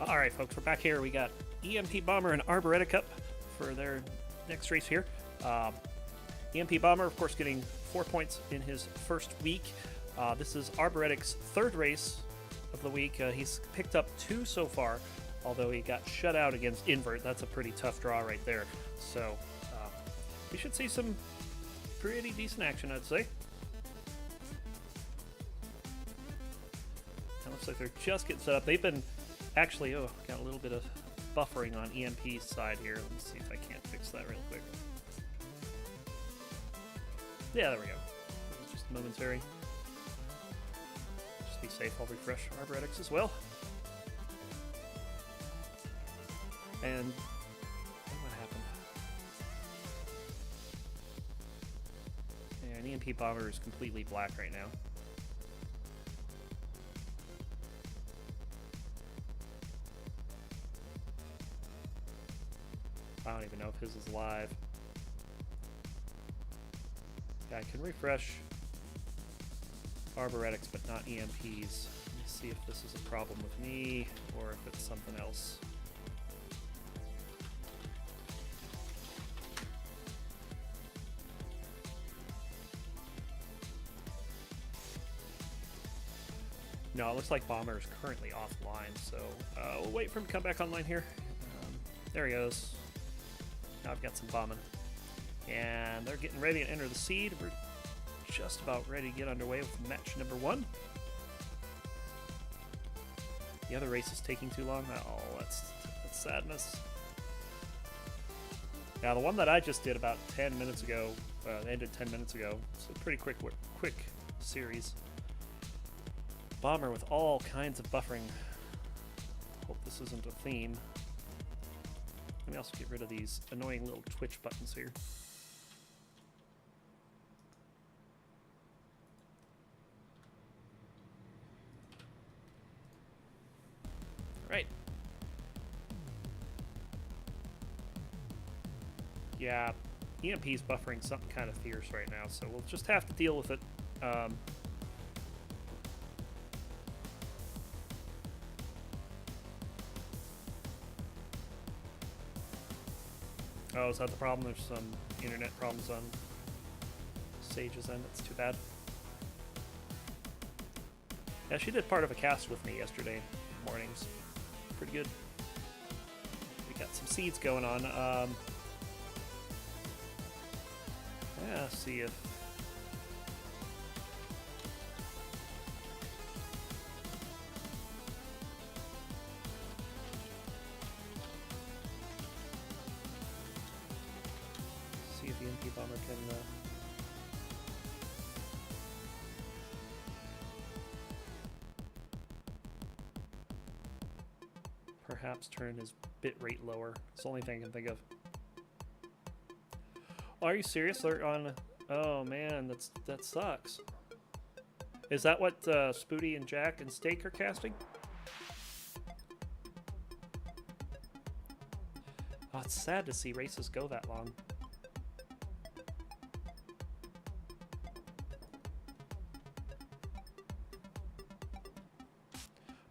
Alright folks, we're back here. We got EMP Bomber and Arboretic up for their next race here. EMP Bomber, of course, getting 4 points in his first week. This is Arboretic's third race of the week. He's picked up 2 so far, although he got shut out against Invert. That's a pretty tough draw right there. So we should see some pretty decent action, I'd say. It looks like they're just getting set up. They've been actually, got a little bit of buffering on EMP's side here. Let me see if I can't fix that real quick. Yeah, there we go. Just momentary. Just be safe, I'll refresh Arboretics as well. And what happened? Yeah, an EMP Bomber is completely black right now. I don't even know if his is live. Yeah, I can refresh Arboretics, but not EMPs. Let me see if this is a problem with me or if it's something else. No, it looks like Bomber is currently offline, so we'll wait for him to come back online here. There he goes. Now I've got some bombing. And they're getting ready to enter the seed. We're just about ready to get underway with match number 1. The other race is taking too long. Oh, that's sadness. Now the one that I just did about 10 minutes ago, ended 10 minutes ago. It's a pretty quick series. Bomber with all kinds of buffering. Hope this isn't a theme. Let me also get rid of these annoying little twitch buttons here. Right. Yeah, EMP's buffering something kind of fierce right now, so we'll just have to deal with it. Oh, is that the problem? There's some internet problems on Sage's end. That's too bad. Yeah, she did part of a cast with me yesterday mornings. Pretty good. We got some seeds going on. Yeah, see if... see if the EMP Bomber can... perhaps turn his bit rate lower. It's the only thing I can think of. Oh, are you serious? They're on... Oh man, that sucks. Is that what Spooty and Jack and Steak are casting? Oh, it's sad to see races go that long.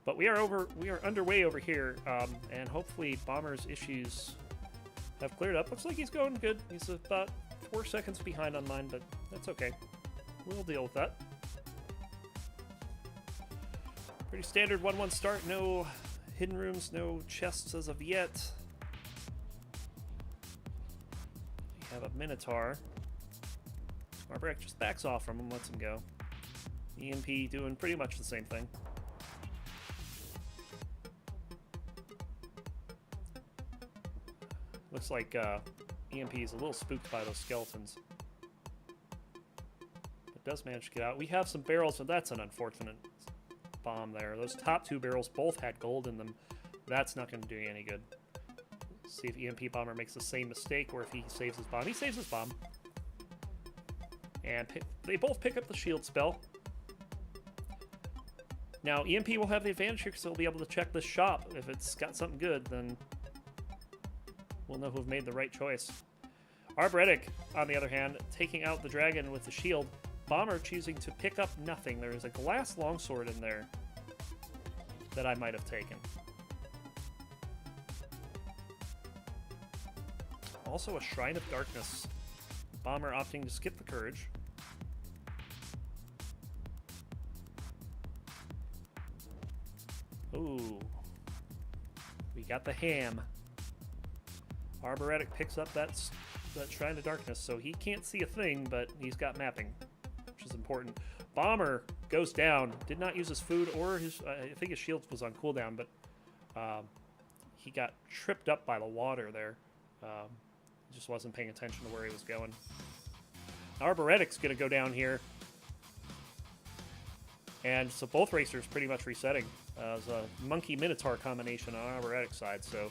But we are underway over here, and hopefully Bomber's issues have cleared up. Looks like he's going good. He's about 4 seconds behind on mine, but that's okay. We'll deal with that. Pretty standard 1-1 start. No hidden rooms, no chests as of yet. We have a Minotaur. Arboretic just backs off from him, lets him go. EMP doing pretty much the same thing. Looks like EMP is a little spooked by those skeletons. But does manage to get out. We have some barrels, and that's an unfortunate bomb there. Those top 2 barrels both had gold in them. That's not going to do you any good. See if EMP Bomber makes the same mistake, or if he saves his bomb. He saves his bomb. And they both pick up the shield spell. Now, EMP will have the advantage here because he'll be able to check the shop. If it's got something good, then... we'll know who've made the right choice. Arboretic, on the other hand, taking out the dragon with the shield. Bomber choosing to pick up nothing. There is a glass longsword in there that I might have taken. also a Shrine of Darkness. Bomber opting to skip the Courage. Ooh. We got the ham. Arboretic picks up that Shrine of Darkness, so he can't see a thing, but he's got mapping, which is important. Bomber goes down. Did not use his food or his... I think his shield was on cooldown, but he got tripped up by the water there. Just wasn't paying attention to where he was going. Arboretic's going to go down here. And so both racers pretty much resetting. It was a Monkey Minotaur combination on Arboretic side, so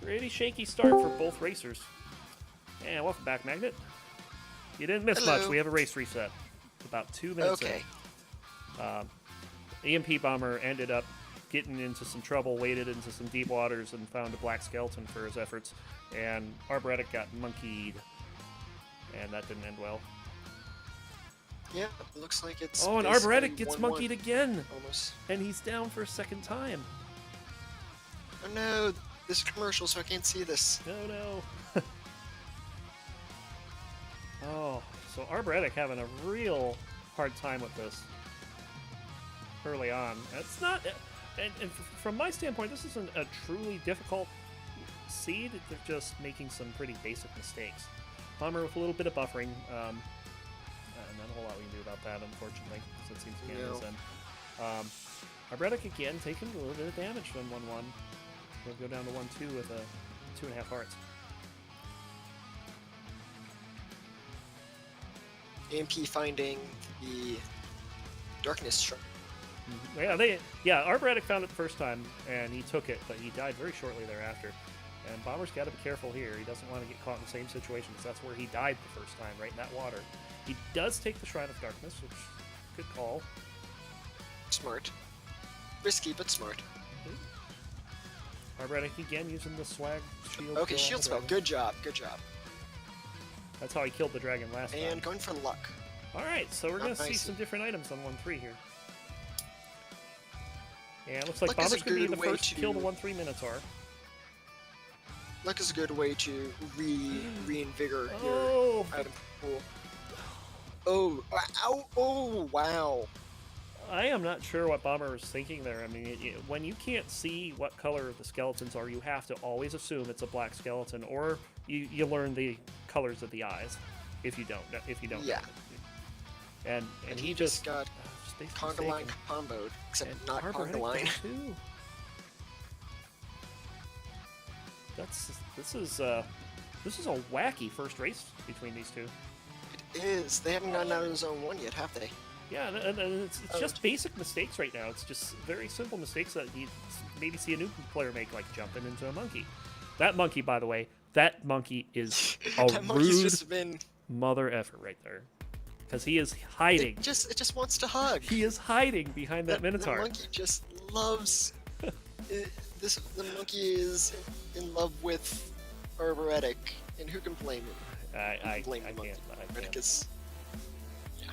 pretty shaky start for both racers. And welcome back, Magnet. You didn't miss much. We have a race reset. About 2 minutes in. EMP Bomber ended up getting into some trouble, waded into some deep waters, and found a black skeleton for his efforts. And Arboretic got monkeyed, and that didn't end well. Yeah, it looks like it's... Oh, and Arboretic gets monkeyed again! Almost. And he's down for a second time. Oh no, this is commercial, so I can't see this. No. Oh, so Arboretic having a real hard time with this early on. It's not... And from my standpoint, this isn't a truly difficult seed. They're just making some pretty basic mistakes. Bomber with a little bit of buffering. Not a whole lot we can do about that, unfortunately, because it seems to be on his end. Arboretic again taking a little bit of damage from 1-1. We'll go down to 1-2 with a 2.5 hearts. AMP finding the darkness shrine. Yeah, Arboretic found it the first time, and he took it, but he died very shortly thereafter. And Bomber's got to be careful here. He doesn't want to get caught in the same situation, because that's where he died the first time, right in that water. He does take the Shrine of Darkness, which good call. Smart. Risky, but smart. Arboretic again using the swag shield. Okay, shield spell. Good job, good job. That's how he killed the dragon last time. And going for luck. Alright, so we're going to see some different items on 1-3 here. And it looks like Bomber's going to be the first to kill the 1-3 Minotaur. Luck is a good way to reinvigorate your item pool. Oh, ow, oh, wow. I am not sure what Bomber was thinking there. I mean, when you can't see what color the skeletons are, you have to always assume it's a black skeleton, or you learn the colors of the eyes if you don't. Yeah. And he just got conga line comboed, except and not conga line. This is a wacky first race between these two. It is. They haven't gotten out of zone 1 yet, have they? Yeah, and it's just basic mistakes right now. It's just very simple mistakes that you maybe see a new player make, like jumping into a monkey. That monkey, by the way, that monkey is a rude mother effer right there. Because he is hiding. It just wants to hug. He is hiding behind that Minotaur. The monkey just loves... The monkey is in love with Arboretic, and who can blame him? I can't. Yeah.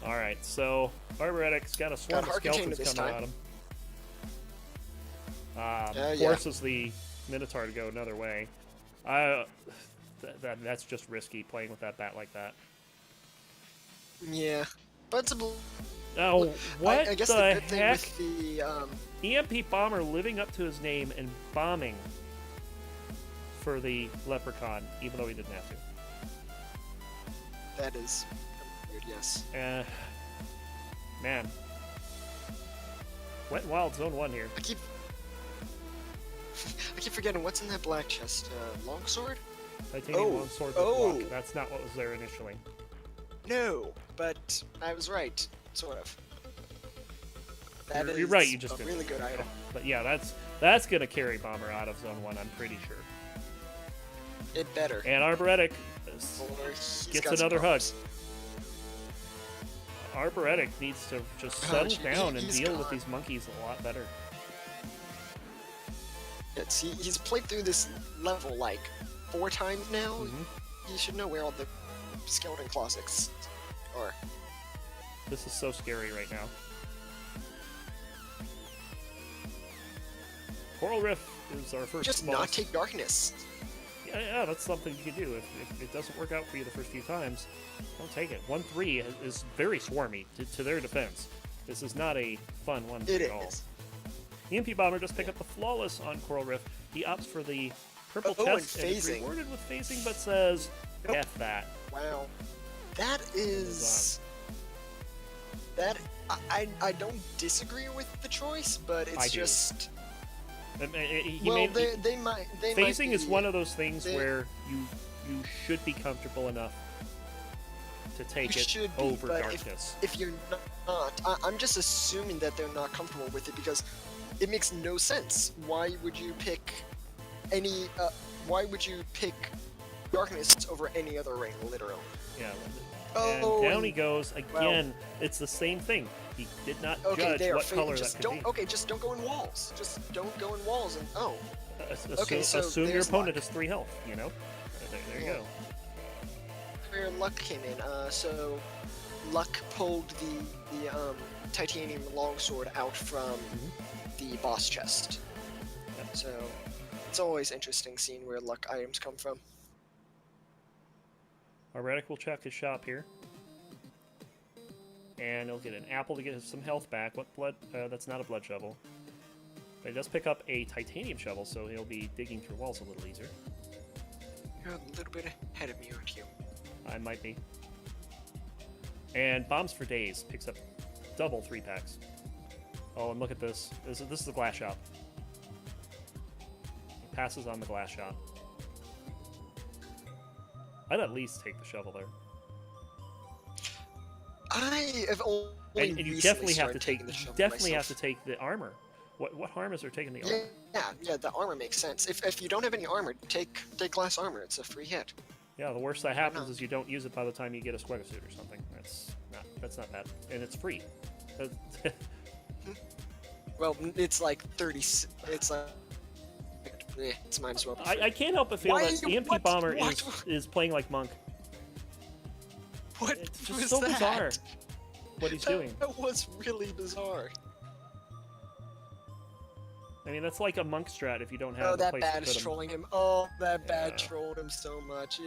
Alright, so Arboretic's got a swarm of skeletons coming at him. Forces the Minotaur to go another way. That's just risky, playing with that bat like that. Yeah. But it's a... Oh, what I guess the the good thing heck? with the, EMP Bomber living up to his name and bombing for the Leprechaun, even though he didn't have to. That is weird, yes. Man. Wet and Wild Zone 1 here. I keep forgetting what's in that black chest. Longsword? Titanium longsword with block. That's not what was there initially. No, but I was right, sort of. You're right. You just a really good item. But yeah, that's gonna carry Bomber out of Zone 1. I'm pretty sure. It better. And Arboretic gets another hug. Arboretic needs to just settle down and deal with these monkeys a lot better. He's played through this level like 4 times now. He should know where all the skeleton closets are. This is so scary right now. Coral Riff is our first Just boss. not take darkness. Yeah, that's something you can do. If it doesn't work out for you the first few times, don't take it. 1-3 is very swarmy, to their defense. This is not a fun 1-3 at all. Is. EMP Bomber does pick up the Flawless on Coral Riff. He opts for the purple and chest and is phasing. rewarded with phasing, but says, Nope. F that. Wow. That is... That... I don't disagree with the choice, but it's I do. just... Phasing might is be- one of those things they- where you should be comfortable enough to take You it should be, over but darkness. If you're not, I'm just assuming that they're not comfortable with it because it makes no sense. Why would you pick any? Why would you pick darkness over any other ring? Literally. Yeah. Oh, And down he goes well- again. It's the same thing. He did not Okay, judge they are what color just that could don't. be. Okay, just don't go in walls. Just don't go in walls. And Okay, so assume your there's opponent luck. has 3 health. You know. There you Yeah. go. where luck came in. So luck pulled the titanium longsword out from the boss chest. Yep. So it's always interesting seeing where luck items come from. Arboretic will check his shop here. And he'll get an apple to get some health back. What blood? That's not a blood shovel. But he does pick up a titanium shovel, so he'll be digging through walls a little easier. You're a little bit ahead of me, aren't you? I might be. And Bombs for Days picks up double 3-packs. Oh, and look at this. This is the glass shop. He passes on the glass shop. I'd at least take the shovel there. I have only And you recently definitely have to started take. taking the You shovel definitely have myself. to take the armor. What harm is there taking the armor? Yeah, the armor makes sense. If you don't have any armor, take glass armor. It's a free hit. Yeah, the worst that happens not? is you don't use it by the time you get a sweater suit or something. That's not bad, and it's free. Well, it's like 30. It's like. It's might as well. Be free. I can't help but feel Why that you- EMP what- Bomber what? is playing like Monk. What It's was just so that? bizarre what he's doing. That was really bizarre. I mean, that's like a Monk strat if you don't have Oh, a that place bad to is put him. trolling him. Oh, that bad Yeah. trolled him so much.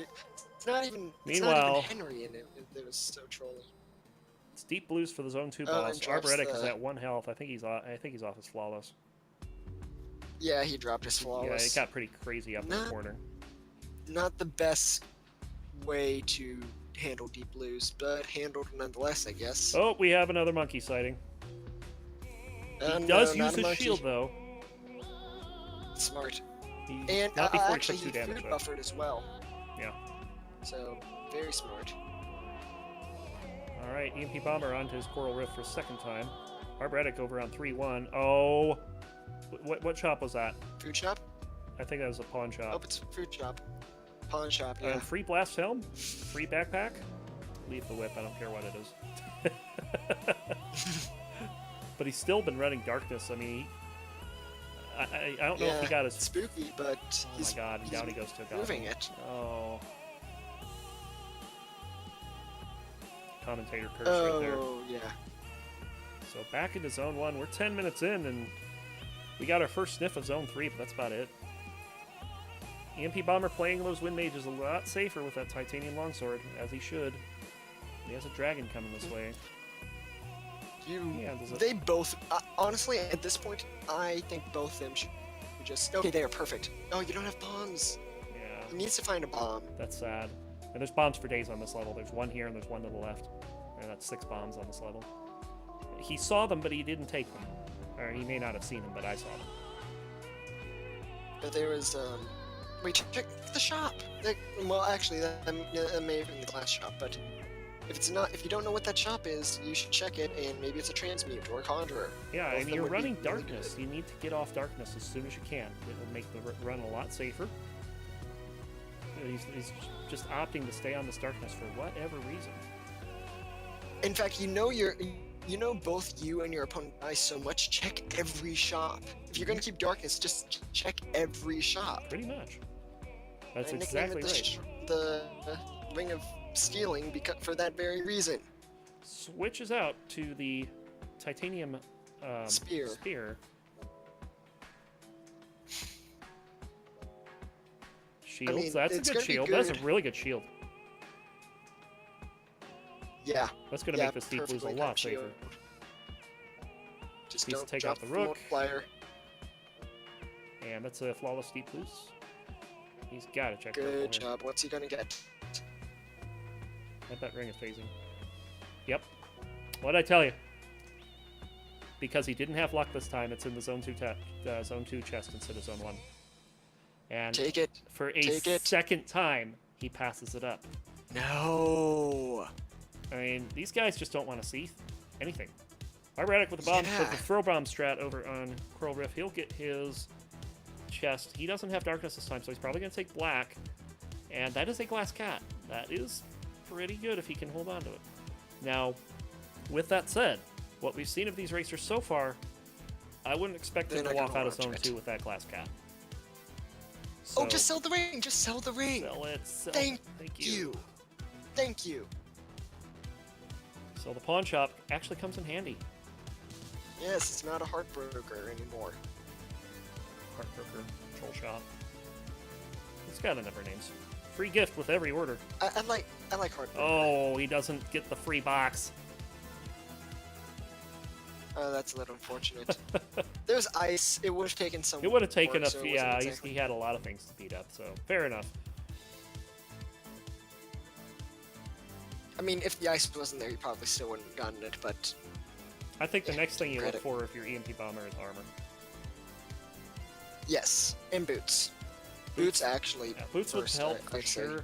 It's not even. It's Meanwhile- not even Henry in it. It was so trolly. It's deep blues for the zone 2 Oh, boss. and drops Arboretic is the- at 1 health. I think he's off his flawless. Yeah, he dropped his Yeah, flawless. it got pretty crazy up in the Not- corner. Not the best way to handle deep blues, but handled nonetheless, I guess. Oh, we have another monkey sighting. He No, does not use a his monkey. shield though. Smart. He, And not before he actually, took he 2 damage food though. buffered as well. Yeah. So very smart. All right, EMP Bomber onto his Coral Rift for a second time. Arboretic over on 3-1. Oh, what shop was that? Food shop? I think that was a pawn shop. Oh, it's food shop. Pawn shop. Yeah. Free blast helm, free backpack. Leave the whip. I don't care what it is. But he's still been running darkness. I mean, I don't know if he got his. spooky, but Oh he's my god! And down he goes to a moving goblin. it. Oh. Commentator curse right there. Oh yeah. So back into Zone 1. We're 10 minutes in, and we got our first sniff of Zone 3, but that's about it. EMP Bomber playing those Wind Mages a lot safer with that Titanium Longsword, as he should. He has a dragon coming this way. Yeah, does it- They both, honestly, at this point, I think both of them should just. Okay, they are perfect. Oh, you don't have bombs. Yeah, He needs to find a bomb. that's sad. And there's bombs for days on this level. There's one here and there's one to the left. And that's 6 bombs on this level. He saw them, but he didn't take them. Or he may not have seen them, but I saw them. But there was, wait, check the shop. Well, actually, that may have been the glass shop, but if you don't know what that shop is, you should check it, and maybe it's a transmute or a conjurer. Yeah, Both of and them you're would be running really darkness. good. You need to get off darkness as soon as you can. It'll make the run a lot safer. He's just opting to stay on this darkness for whatever reason. In fact, both you and your opponent die so much, check every shop. If you're gonna keep darkness, just check every shop. Pretty much. That's I nicknamed exactly it right. the Ring of Stealing for that very reason. Switches out to the titanium Spear. spear. shield. mean, That's a it's good gonna be shield. That's a good. really good shield. Yeah. That's going to make the Steep Blues a perfectly lot timed safer. shield. Just Needs don't to take drop out the rook. multiplier. And that's a flawless Steep Blues. He's got to check Good purple here. job. What's he gonna get? I bet ring of phasing. Yep. What'd I tell you? Because he didn't have luck this time, it's in the zone 2 zone 2 chest instead of zone 1. And Take it. for a Take it. second time, he passes it up. No. I mean, these guys just don't want to see anything. Arboretic with the bomb, Yeah. with the throw bomb strat over on Coral Riff. He'll get his chest. He doesn't have darkness this time, so he's probably going to take black. And that is a glass cat. That is pretty good if he can hold on to it. Now, with that said, what we've seen of these racers so far, I wouldn't expect They're them to not walk gonna out of hold zone on to 2 it. with that glass cat. Oh, So, just sell the ring. Just sell the ring. sell it. Sell Thank it. Thank you. Thank you. So the pawn shop actually comes in handy. Yes, it's not a heartbroker anymore. Heartbroker, troll shop. It's got a number of names. Free gift with every order. I like heartbroker. Oh, he doesn't get the free box. Oh, that's a little unfortunate. There's ice. It would have taken some. It would have taken work, a so it yeah. wasn't exactly- He had a lot of things to beat up, so fair enough. I mean, if the ice wasn't there, you probably still wouldn't have gotten it. But I think the next thing you look credit. for if you're EMP bomber is armor. yes, and boots. Boots actually. Yeah, boots would first, help for I'd say. sure.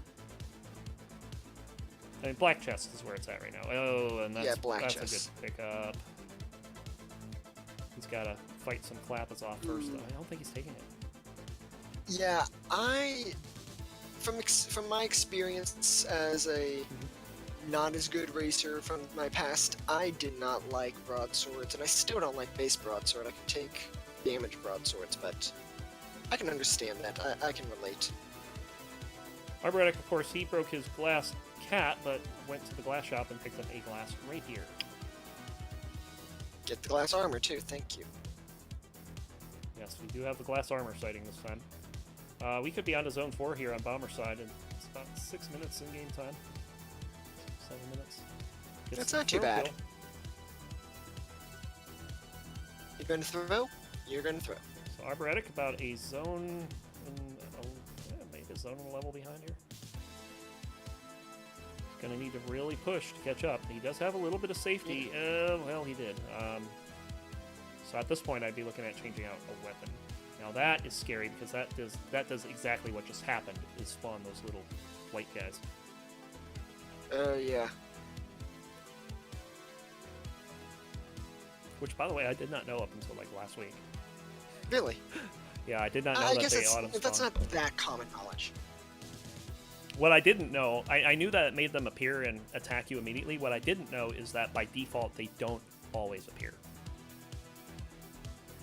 I mean, black chest is where it's at right now. Oh, and that's Yeah, black that's chest. a good pickup. He's got to fight some clappers off first, though. I don't think he's taking it. Yeah, from my experience as a not as good racer from my past, I did not like broadswords, and I still don't like base broadsword. I can take damage broadswords, but I can understand that. I can relate. Arboretic, of course, he broke his glass cat, but went to the glass shop and picked up a glass rapier. Get the glass armor too, thank you. Yes, we do have the glass armor sighting this time. We could be on to zone 4 here on bomber side, and it's about 6 minutes in game time. 7 minutes. Gets That's the not too throw bad. kill. You're gonna throw? You're gonna throw. So Arboretic about a zone, maybe a zone and a level behind here. He's gonna need to really push to catch up. He does have a little bit of safety. Well, he did. So at this point, I'd be looking at changing out a weapon. Now that is scary because that does exactly what just happened. Is spawn those little white guys. Yeah. Which, by the way, I did not know up until like last week. Really? Yeah, I did not know I that guess they auto that's spawn. not that common knowledge. What I didn't know, I knew that it made them appear and attack you immediately. What I didn't know is that by default they don't always appear.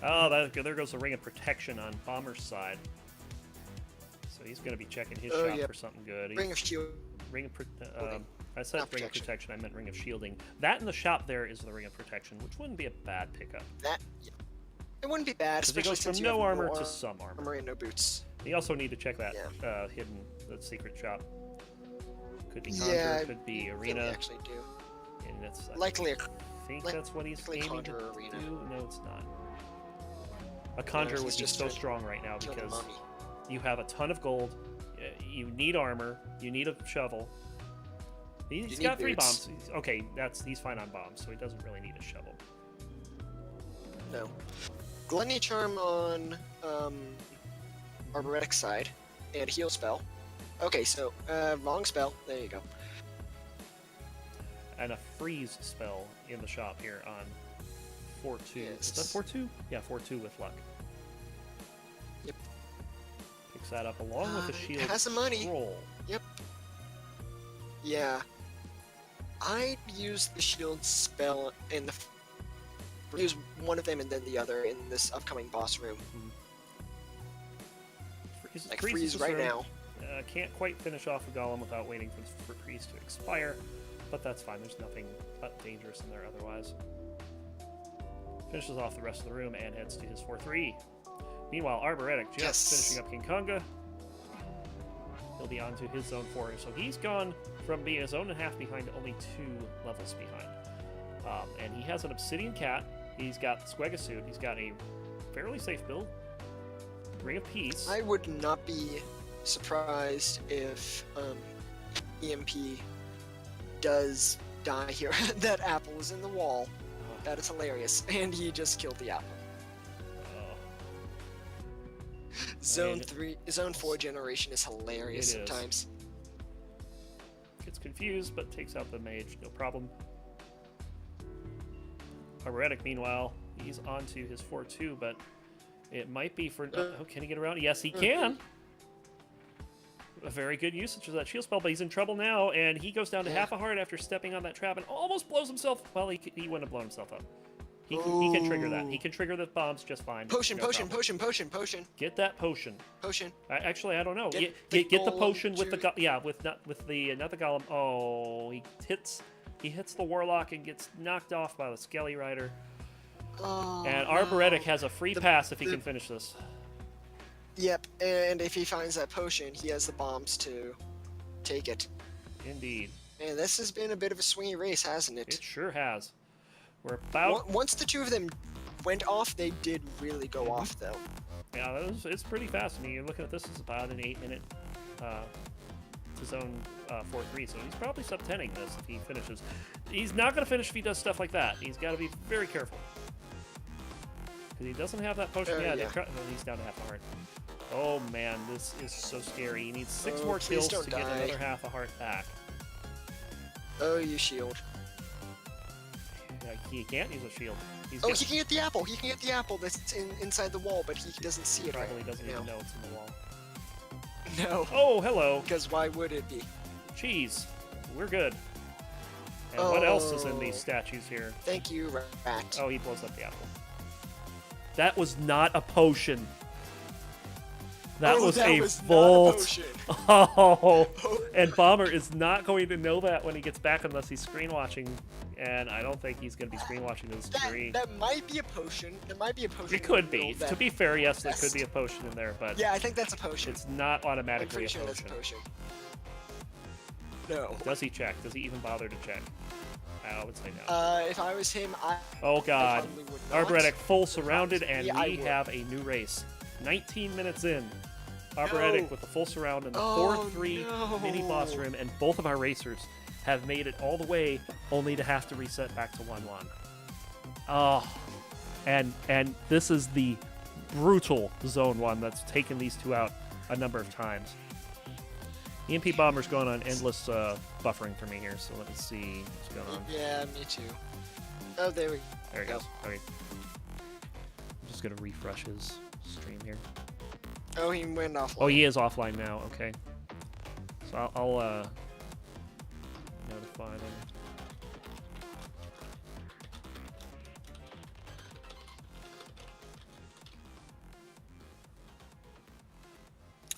Oh, there goes the ring of protection on Bomber's side. So he's going to be checking his Oh, shop yeah. for something good. Ring of shield. Ring of Okay. I said Not ring of protection. protection. I meant ring of shielding. That in the shop there is the ring of protection, which wouldn't be a bad pickup. That yeah. It wouldn't be bad, Because he especially goes since from you have no armor more to some armor. armor and no boots. You also need to check that Yeah. the secret shop. Could be Yeah, Conjure, I could be Really Arena, actually do. and that's Likely a I think like- that's what he's likely aiming to Conjure Arena. do. No, it's not. A Conjure he's would be just so trying to strong right now kill the because mummy. you have a ton of gold, you need armor, you need a shovel. He's You got need 3 boots. bombs. He's fine on bombs, so he doesn't really need a shovel. No. Gluttony Charm on Arboretic side, and Heal Spell. Okay, so wrong spell. There you go. And a freeze spell in the shop here on 4-2. Yes. Is that 4-2? Yeah, 4-2 with luck. Yep. Picks that up along with the It shield has some money. scroll. Yeah. I'd use the shield spell in the. Use one of them and then the other in this upcoming boss room. Like freeze is right thrown. now. Can't quite finish off a golem without waiting for freeze to expire, but that's fine. There's nothing dangerous in there otherwise. Finishes off the rest of the room and heads to his 4-3. Meanwhile, Arboretic just Yes. finishing up King Konga. He'll be on to his zone 4. So he's gone from being a zone and a half behind to only 2 levels behind. And he has an Obsidian Cat. He's got Squega Suit. He's got a fairly safe build. Ring of Peace. I would not be surprised if EMP does die here. That apple is in the wall. That is hilarious. And he just killed the apple. Zone 4 generation is hilarious sometimes. Gets confused, but takes out the mage, no problem. Arboretic, meanwhile, he's onto his 4-2, but it might be for... Oh, can he get around? Yes, he can! A very good usage of that shield spell, but he's in trouble now, and he goes down to half a heart after stepping on that trap and almost blows himself. Well, he wouldn't have blown himself up. He can trigger that. He can trigger the bombs just fine. Potion. Get that potion. Potion. Actually, I don't know. Get the the potion with the not the golem. Oh, he hits the warlock and gets knocked off by the Skelly Rider. Oh, and Arboretic has a free pass if he can finish this. Yep, and if he finds that potion, he has the bombs to take it. Indeed. Man, this has been a bit of a swingy race, hasn't it? It sure has. We're about... Once the 2 of them went off, they did really go off, though. Yeah, it's pretty fast. I mean, you're looking at this as about an 8-minute to zone 4-3, so he's probably sub-10ing this if he finishes. He's not going to finish if he does stuff like that. He's got to be very careful. Because he doesn't have that potion yet. Yeah. He's down to half a heart. Oh, man, this is so scary. He needs 6 more kills to get another half a heart back. Oh, you shield. He can't use a shield. He can get the apple. He can get the apple that's inside the wall, but he doesn't see it. Probably doesn't even know it's in the wall. No. Oh, hello. Because why would it be? Cheese. We're good. And what else is in these statues here? Thank you, rat. Oh, he blows up the apple. That was not a potion. That was a volt. Oh, and Bomber is not going to know that when he gets back unless he's screen watching, and I don't think he's going to be screen watching to this degree. That might be a potion. There might be a potion. It could be. To be fair, yes, there could be a potion in there, but yeah, I think that's a potion. It's not automatically I'm pretty sure that's a potion. No. Does he check? Does he even bother to check? I would say no. If I was him, Oh God! Arboretic full surrounded, and yeah, we have a new race. 19 minutes in. Arboretic with the full surround and the 4-3 mini boss room, and both of our racers have made it all the way, only to have to reset back to 1-1. Oh, and this is the brutal Zone 1 that's taken these 2 out a number of times. EMP Bomber's going on endless buffering for me here, so let me see what's going on. Yeah, me too. Oh, there he goes. Okay. I'm just going to refresh his stream here. Oh, he went offline. Oh, he is offline now. Okay. So I'll notify them.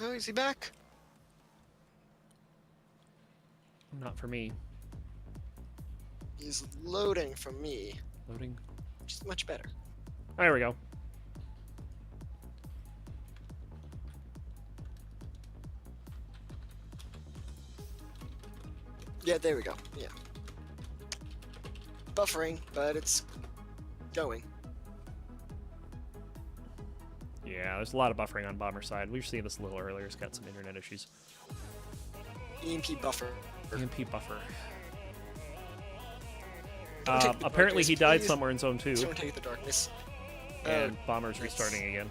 Oh, is he back? Not for me. He's loading for me. Loading. Which is much better. There we go. Yeah, there we go. Yeah. Buffering, but it's going. Yeah, there's a lot of buffering on Bomber's side. We were seeing this a little earlier. It's got some internet issues. EMP buffer. EMP buffer. Apparently he died somewhere in Zone 2. Don't take the darkness. And Bomber's restarting again.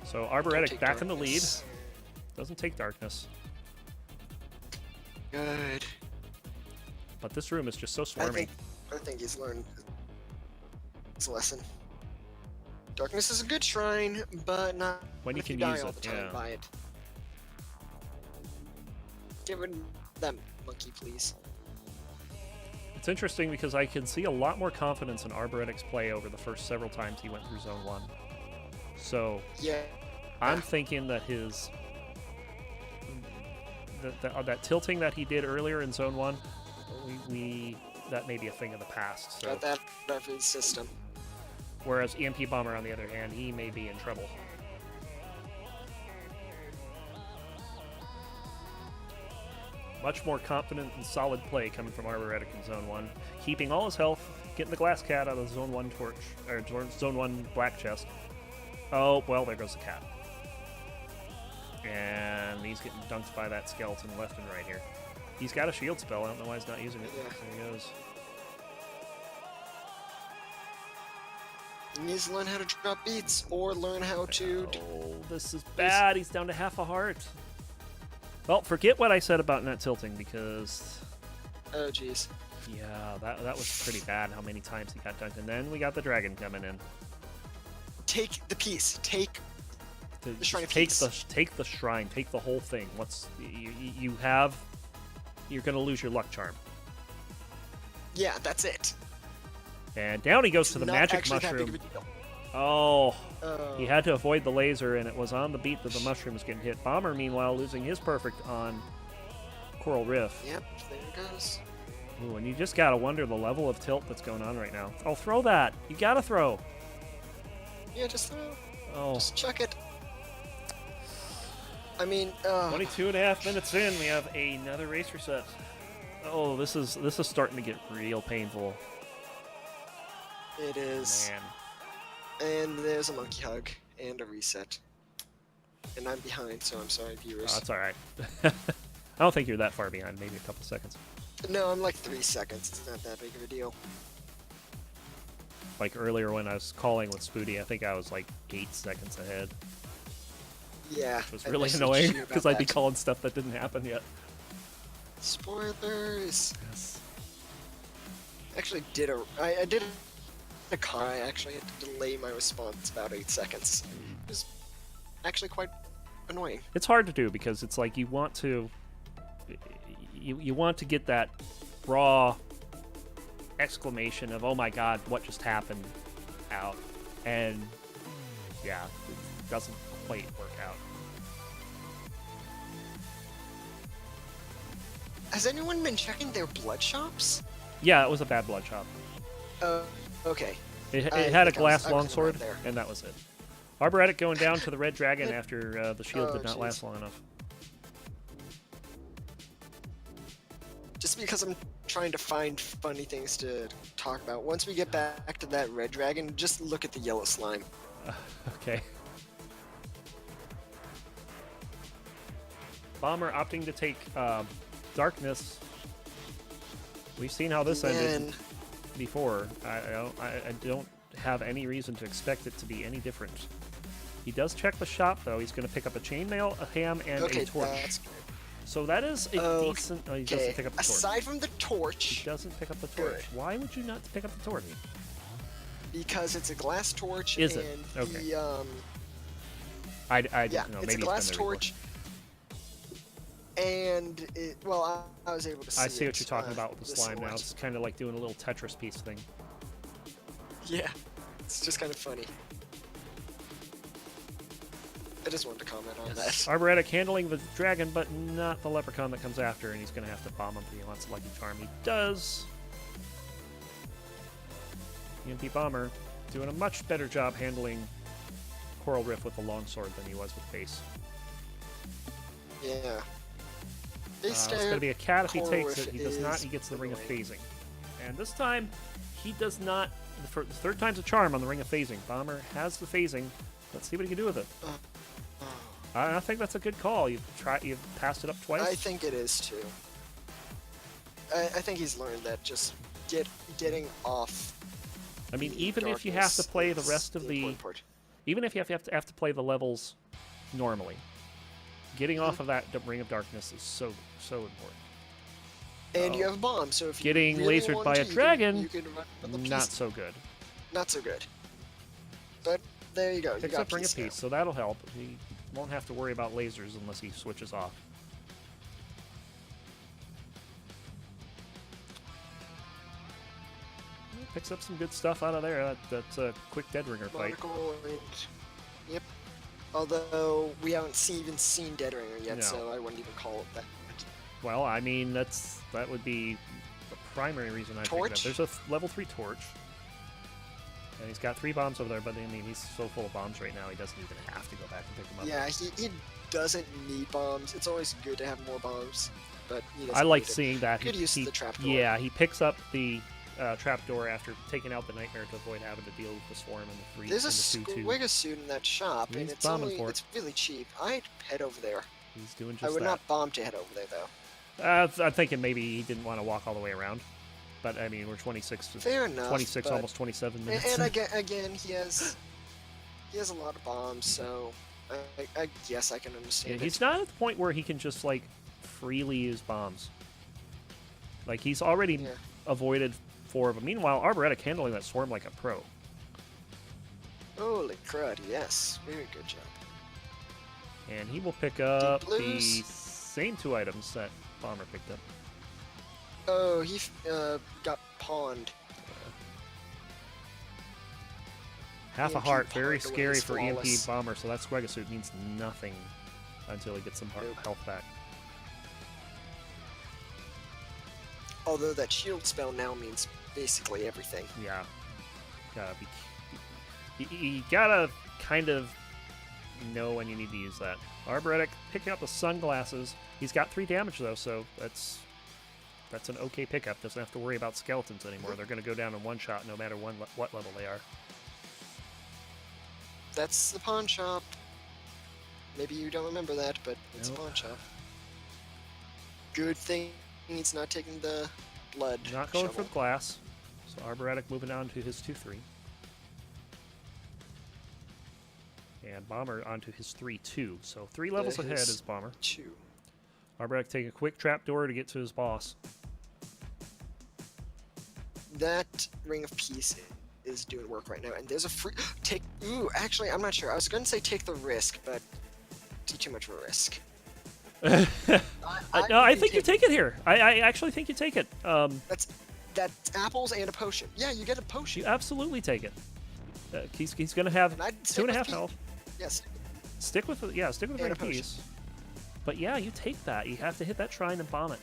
So Arboretic back in the lead. Doesn't take darkness. Good. But this room is just so swarmy. I think he's learned his lesson. Darkness is a good shrine, but not when you can die use all it. the time by it. Get rid of that monkey, please. It's interesting because I can see a lot more confidence in Arboretic's play over the first several times he went through Zone 1. So yeah, I'm thinking that his that tilting that he did earlier in Zone 1, that may be a thing of the past. So. Got that out of his system. Whereas EMP Bomber, on the other hand, he may be in trouble. Much more confident and solid play coming from Arboretic in Zone 1. Keeping all his health, getting the glass cat out of the Zone 1 torch, or Zone 1 black chest. Oh, well, there goes the cat. And he's getting dunked by that skeleton left and right here. He's got a shield spell. I don't know why he's not using it. Yeah. There he goes. He needs to learn how to drop beats or learn how to. Oh, this is bad. He's down to half a heart. Well, forget what I said about not tilting because... Oh, jeez. Yeah, that was pretty bad how many times he got dunked. And then we got the dragon coming in. Take the piece. Take the shrine of take peace. Take the shrine. Take the whole thing. You have... You're going to lose your luck charm. Yeah, that's it. And down he goes It's to the not magic actually that big mushroom. of a deal. Oh, he had to avoid the laser, and it was on the beat that the mushroom was getting hit. Bomber, meanwhile, losing his perfect on Coral Riff. Yep, there it goes. Ooh, and you just gotta wonder the level of tilt that's going on right now. Oh, throw that! You gotta throw! Yeah, just throw. Oh. Just chuck it. I mean, 22 and a half minutes in, we have another race reset. Oh, this is starting to get real painful. it is. Man. And there's a monkey hug and a reset. And I'm behind, so I'm sorry, Oh, viewers. that's alright. I don't think you're that far behind, maybe a couple seconds. No, I'm like 3 seconds. It's not that big of a deal. Like earlier when I was calling with Spoody, I think I was like 8 seconds ahead. Yeah. Which was I really messaged annoying you about because I'd be that. calling stuff that didn't happen yet. Spoilers. Yes. Actually, I did a call. I actually had to delay my response about 8 seconds. It was actually quite annoying. It's hard to do because it's like you want to get that raw exclamation of, oh my god, what just happened out, and yeah, it doesn't quite work out. Has anyone been checking their blood shops? Yeah, it was a bad blood shot. Okay. It I had a think glass I was longsword, around there. and that was it. Arboretic going down to the red dragon after the shield Oh, did not jeez. last long enough. Just because I'm trying to find funny things to talk about. Once we get back to that red dragon, just look at the yellow slime. Okay. Bomber opting to take darkness. We've seen how this ended Man, before. I don't have any reason to expect it to be any different. He does check the shop though. He's going to pick up a chainmail, a ham, and okay, a torch. that's good. So that is a Okay. decent. Oh, he doesn't pick up the torch. Aside from the torch, He doesn't pick up the torch. Good. Why would you not pick up the torch? because it's a glass torch, Is and it? Okay. the I yeah, didn't know. it's Maybe a glass been the replay. torch, and it. Well, I was able to see. I see what it, you're talking about with the this slime now. silhouette. It's kind of like doing a little Tetris piece thing. Yeah, it's just kind of funny. I just wanted to comment on that. Arboretic handling the dragon, but not the leprechaun that comes after, and he's going to have to bomb him if he wants a lucky charm. He does. EMP Bomber doing a much better job handling Coral Riff with the longsword than he was with base. Yeah. It's going to be a cat if he Coral takes Riff it. He does not. is He gets the Ring of annoying. Phasing. And this time, he does not. The third time's a charm on the Ring of Phasing. Bomber has the phasing. Let's see what he can do with it. I think that's a good call. You've passed it up twice. I think it is too. I think he's learned that just getting off. I mean, the even if you have to darkness play the is rest of the, important part. even if you have to play the levels normally, getting off of that Ring of Darkness is so important. And you have a bomb, so if Getting you really lasered want by to, a dragon, you can run the not piece. so good. Not so good. But there you go. You Picks got up Ring of peace now. Peace, so that'll help. He won't have to worry about lasers unless he switches off. Picks up some good stuff out of there. That's a quick Dead Ringer fight. Barnacle and- Yep. Although we haven't even seen Dead Ringer yet, No. so I wouldn't even call it that. Well, I mean, that would be the primary reason I picked it up. Torch? There's a level 3 torch. And he's got 3 bombs over there, but I mean, he's so full of bombs right now, he doesn't even have to go back and pick them up. Yeah, he doesn't need bombs. It's always good to have more bombs. but he I doesn't like need it. seeing that. Good use of the trapdoor. Yeah, he picks up the trapdoor after taking out the nightmare to avoid having to deal with the swarm and the three. There's a and the 2-2. Squigga suit in that shop, and He's it's bombing for it. it's really cheap. I'd head over there. He's doing just I would that. not bomb to head over there though. I'm thinking maybe he didn't want to walk all the way around, but I mean we're 26, Fair enough. 26, but, almost 27 minutes. and again, he has a lot of bombs, so I guess I can understand. Yeah, it. he's not at the point where he can just like freely use bombs. Like he's already avoided 4 of them. Meanwhile, Arboretic handling that swarm like a pro. Holy crud! Yes, very good job. And he will pick up the blues. same 2 items that Bomber picked up. Oh, he got pawned. Half a EMP heart, very pawned away scary is for EMP flawless. Bomber, so that Squigga suit means nothing until he gets some Nope. health back. Although that shield spell now means basically everything. Yeah. Gotta be. You gotta kind of know when you need to use that. Arboretic picking up the sunglasses. He's got 3 damage though, so that's an okay pickup. Doesn't have to worry about skeletons anymore. They're gonna go down in one shot no matter what level they are. That's the pawn shop. Maybe you don't remember that, but it's Nope. a pawn shop. Good thing he's not taking the blood. Not going for shovel. the glass. So Arboretic moving on to his 2-3. And Bomber onto his 3-2. So 3 levels ahead his is Bomber. 2. Arboretic taking a quick trapdoor to get to his boss. That Ring of Peace is doing work right now, and there's a free take. Ooh, actually, I'm not sure. I was gonna say take the risk, but too much of a risk. No, I really think you take it here. I actually think you take it. That's apples and a potion. Yeah, you get a potion. You absolutely take it. He's going to have And I'd 2.5 stick health. Yes. Stick with the And Ring a of Peace. potion. But yeah, you take that. You have to hit that shrine and bomb it.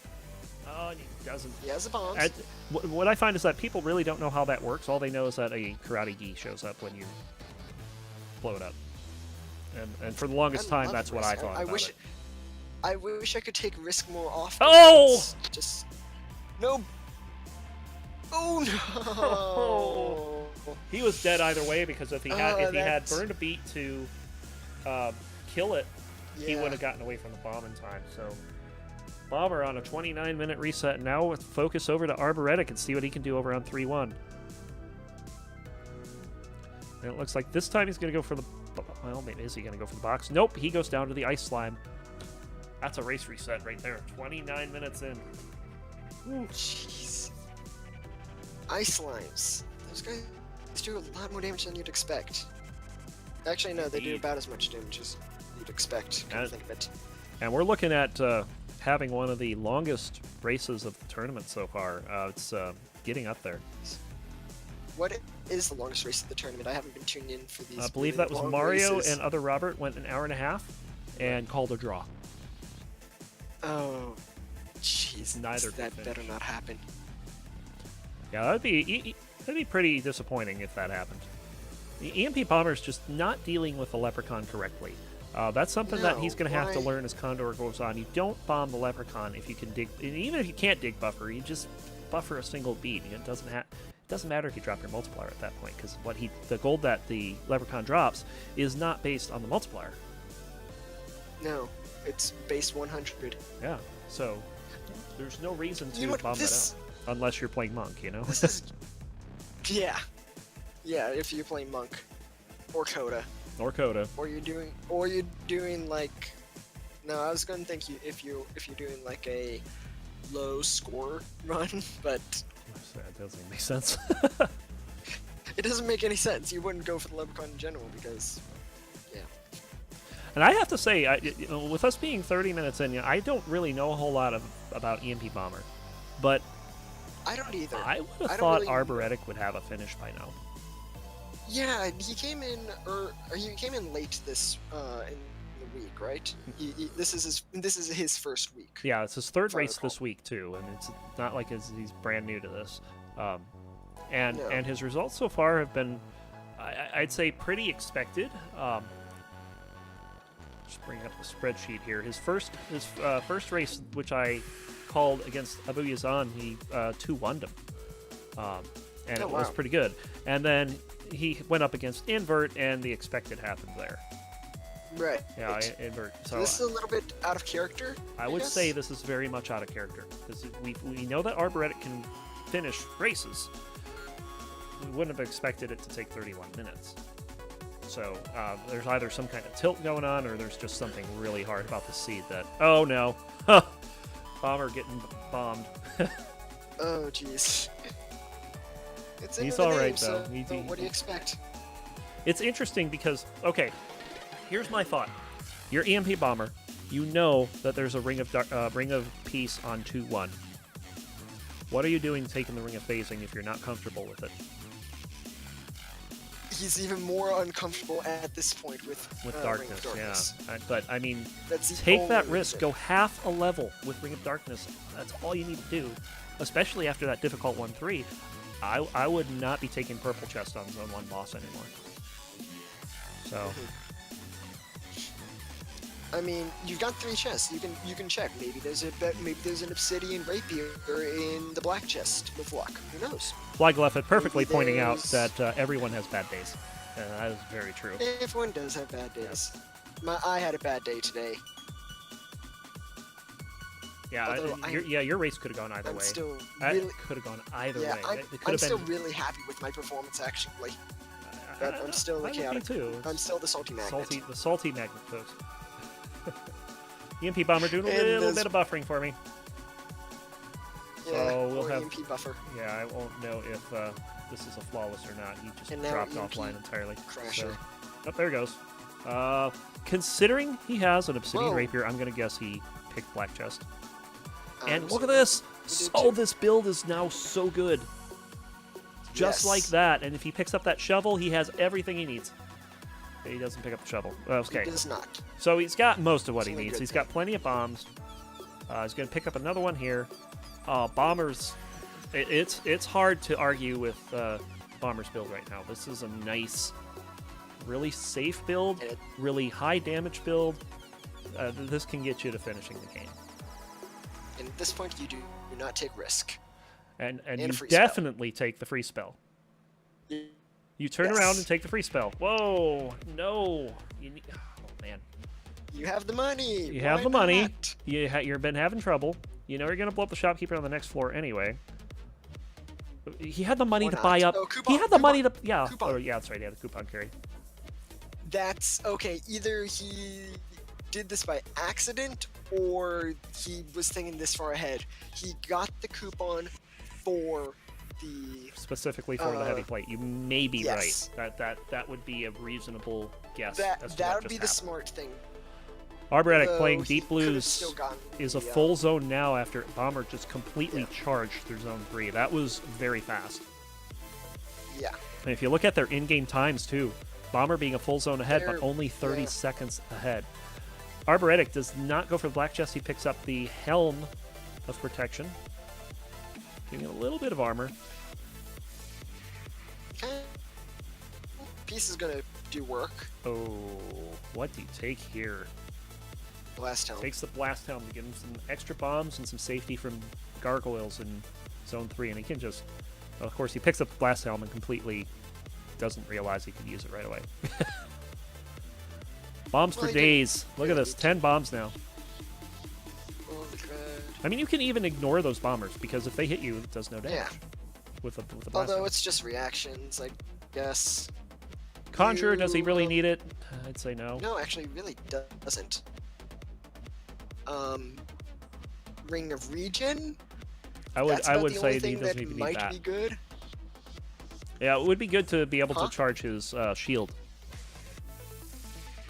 Oh, and he doesn't. He has the bombs. What I find is that people really don't know how that works. All they know is that a karate gi shows up when you blow it up. And for the longest time, love that's what risk. I thought I about wish it. I wish I could take risk more often. Oh! It's just no. Oh no! He was dead either way because if he had that's- burned a beat to kill it, he Yeah. would have gotten away from the bomb in time. So Bomber on a 29-minute reset. Now with focus over to Arboretic and see what he can do over on 3-1. And it looks like this time he's going to go for the... Well, maybe is he going to go for the box? Nope, he goes down to the ice slime. That's a race reset right there. 29 minutes in. Ooh, jeez. Ice slimes. Those guys do a lot more damage than you'd expect. Actually, no, they do Indeed. about as much damage as you'd expect. Come to think of it. And we're looking at having one of the longest races of the tournament so far. It's getting up there. What is the longest race of the tournament? I haven't been tuned in for these. I believe really that was long Mario races. and Other Robert went an hour and a half and called a draw. Oh, jeez. Neither That could better finish. not happen. Yeah, that'd be pretty disappointing if that happened. The EMP Bomber's just not dealing with the Leprechaun correctly. That's something that No, he's going to have to why- learn as CoNDOR goes on. You don't bomb the Leprechaun if you can dig, and even if you can't dig buffer, you just buffer a single beat. It doesn't matter if you drop your multiplier at that point, because the gold that the Leprechaun drops is not based on the multiplier. No, it's base 100. Yeah, so there's no reason to You know what, bomb this- that out unless you're playing Monk, you know. This is, yeah, if you play Monk, or Coda, Or Coda. or you're doing like, no, I was gonna think if you're doing like a low score run, but That doesn't make sense. it doesn't make any sense. You wouldn't go for the Leprechaun in general because, yeah. And I have to say, with us being 30 minutes in, I don't really know a whole lot about EMP Bomber, but I don't either. I would have I don't thought really- Arboretic would have a finish by now. Yeah, he came in late this in the week, right? This is his first week. Yeah, it's his third If I race recall. this week too, and it's not like he's brand new to this. And No. his results so far have been, I'd say, pretty expected. Just bring up the spreadsheet here. His first race, which I called against Abu Yazan, he 2-1'd him. And Oh, it was wow. pretty good. And then he went up against Invert, and the expected happened there. Right. Yeah, Invert. So So this is a little bit out of character. I would guess? say this is very much out of character. Because we know that arboretic can finish races. We wouldn't have expected it to take 31 minutes. So there's either some kind of tilt going on, or there's just something really hard about the seed that, oh no, Bomber getting bombed. Oh, jeez. It's in He's the all name, right, so though. what do you expect? It's interesting because, okay, here's my thought. You're EMP Bomber. You know that there's a Ring of Peace on 2-1. What are you doing taking the Ring of Phasing if you're not comfortable with it? He's even more uncomfortable at this point with Ring of Darkness, yeah. But, I mean, That's the take that only risk. reason. Go half a level with Ring of Darkness. That's all you need to do, especially after that difficult 1-3. I would not be taking Purple Chest on Zone 1 boss anymore. So, I mean, you've got 3 chests. You can check. Maybe there's an Obsidian Rapier in the black chest with luck. Who knows? Flygleff perfectly Maybe pointing out there's- that everyone has bad days. That is very true. Everyone does have bad days. I had a bad day today. Yeah, Although your race could have gone either I'm way. still That really, could have gone either yeah, way. It could I'm have still been. really happy with my performance actually. But I'm still the I would be chaotic. too. I'm still the salty magnet. The salty magnet folks. EMP Bomber doing a And little there's- bit of buffering for me. Yeah, So we'll or have- EMP buffer. Yeah, I won't know if this is a flawless or not. He just And now dropped EMP offline entirely. crasher. So, oh, there he goes. Considering he has an Obsidian Whoa. Rapier, I'm going to guess he picked Black Chest. And look So at this! did Oh, too. this build is now so good. Just Yes. like that. And if he picks up that shovel, he has everything he needs. He doesn't pick up the shovel. Okay. He does not. So he's got most of what he It's only needs. good He's thing. got plenty of bombs. He's going to pick up another one here. Bombers. It's hard to argue with Bomber's build right now. This is a nice, really safe build, And it- really high damage build. This can get you to finishing the game. And at this point, you do not take risk. And And a you free spell. definitely take the free spell. You- You turn Yes. around and take the free spell. Whoa, no. You need, oh, man. You have the money. You have Why the money. not? You've been having trouble. You know you're going to blow up the shopkeeper on the next floor anyway. He had the money Or to not. buy up. Oh, coupon, He had the money to. coupon, Yeah. coupon. Oh, yeah, that's right. He had a coupon carry. That's okay. Either he did this by accident or he was thinking this far ahead. He got the coupon for the Specifically for the heavy plate. You may be yes. right. That would be a reasonable guess. as that to that what would be just the happened. smart thing. Arboretic Though playing he Deep could have Blues still gotten is a the, full zone now after Bomber just completely charged through Zone 3. That was very fast. Yeah. And if you look at their in-game times too, Bomber being a full zone ahead, but They're- only 30 yeah. seconds ahead. Arboretic does not go for the Black Chest. He picks up the Helm of Protection, giving it a little bit of armor. Okay. Piece is gonna do work. Oh, what do you take here? Blast helm. Takes the Blast Helm to give him some extra bombs and some safety from gargoyles in Zone 3, and he can just... Well, of course, he picks up the Blast Helm and completely doesn't realize he could use it right away. Bombs Well, for he did days. Look at really this, need to. 10 bombs now. Oh, the dread. I mean, you can even ignore those bombers, because if they hit you, it does no damage. Yeah. With the Blast Although Helm. it's just reactions, I guess. Conjure, does he really you- need it? I'd say no. No, actually, really doesn't. Ring of Regen. That's I about would the say only he thing doesn't that even need might that. be good. Yeah, it would be good to be able Huh? to charge his shield.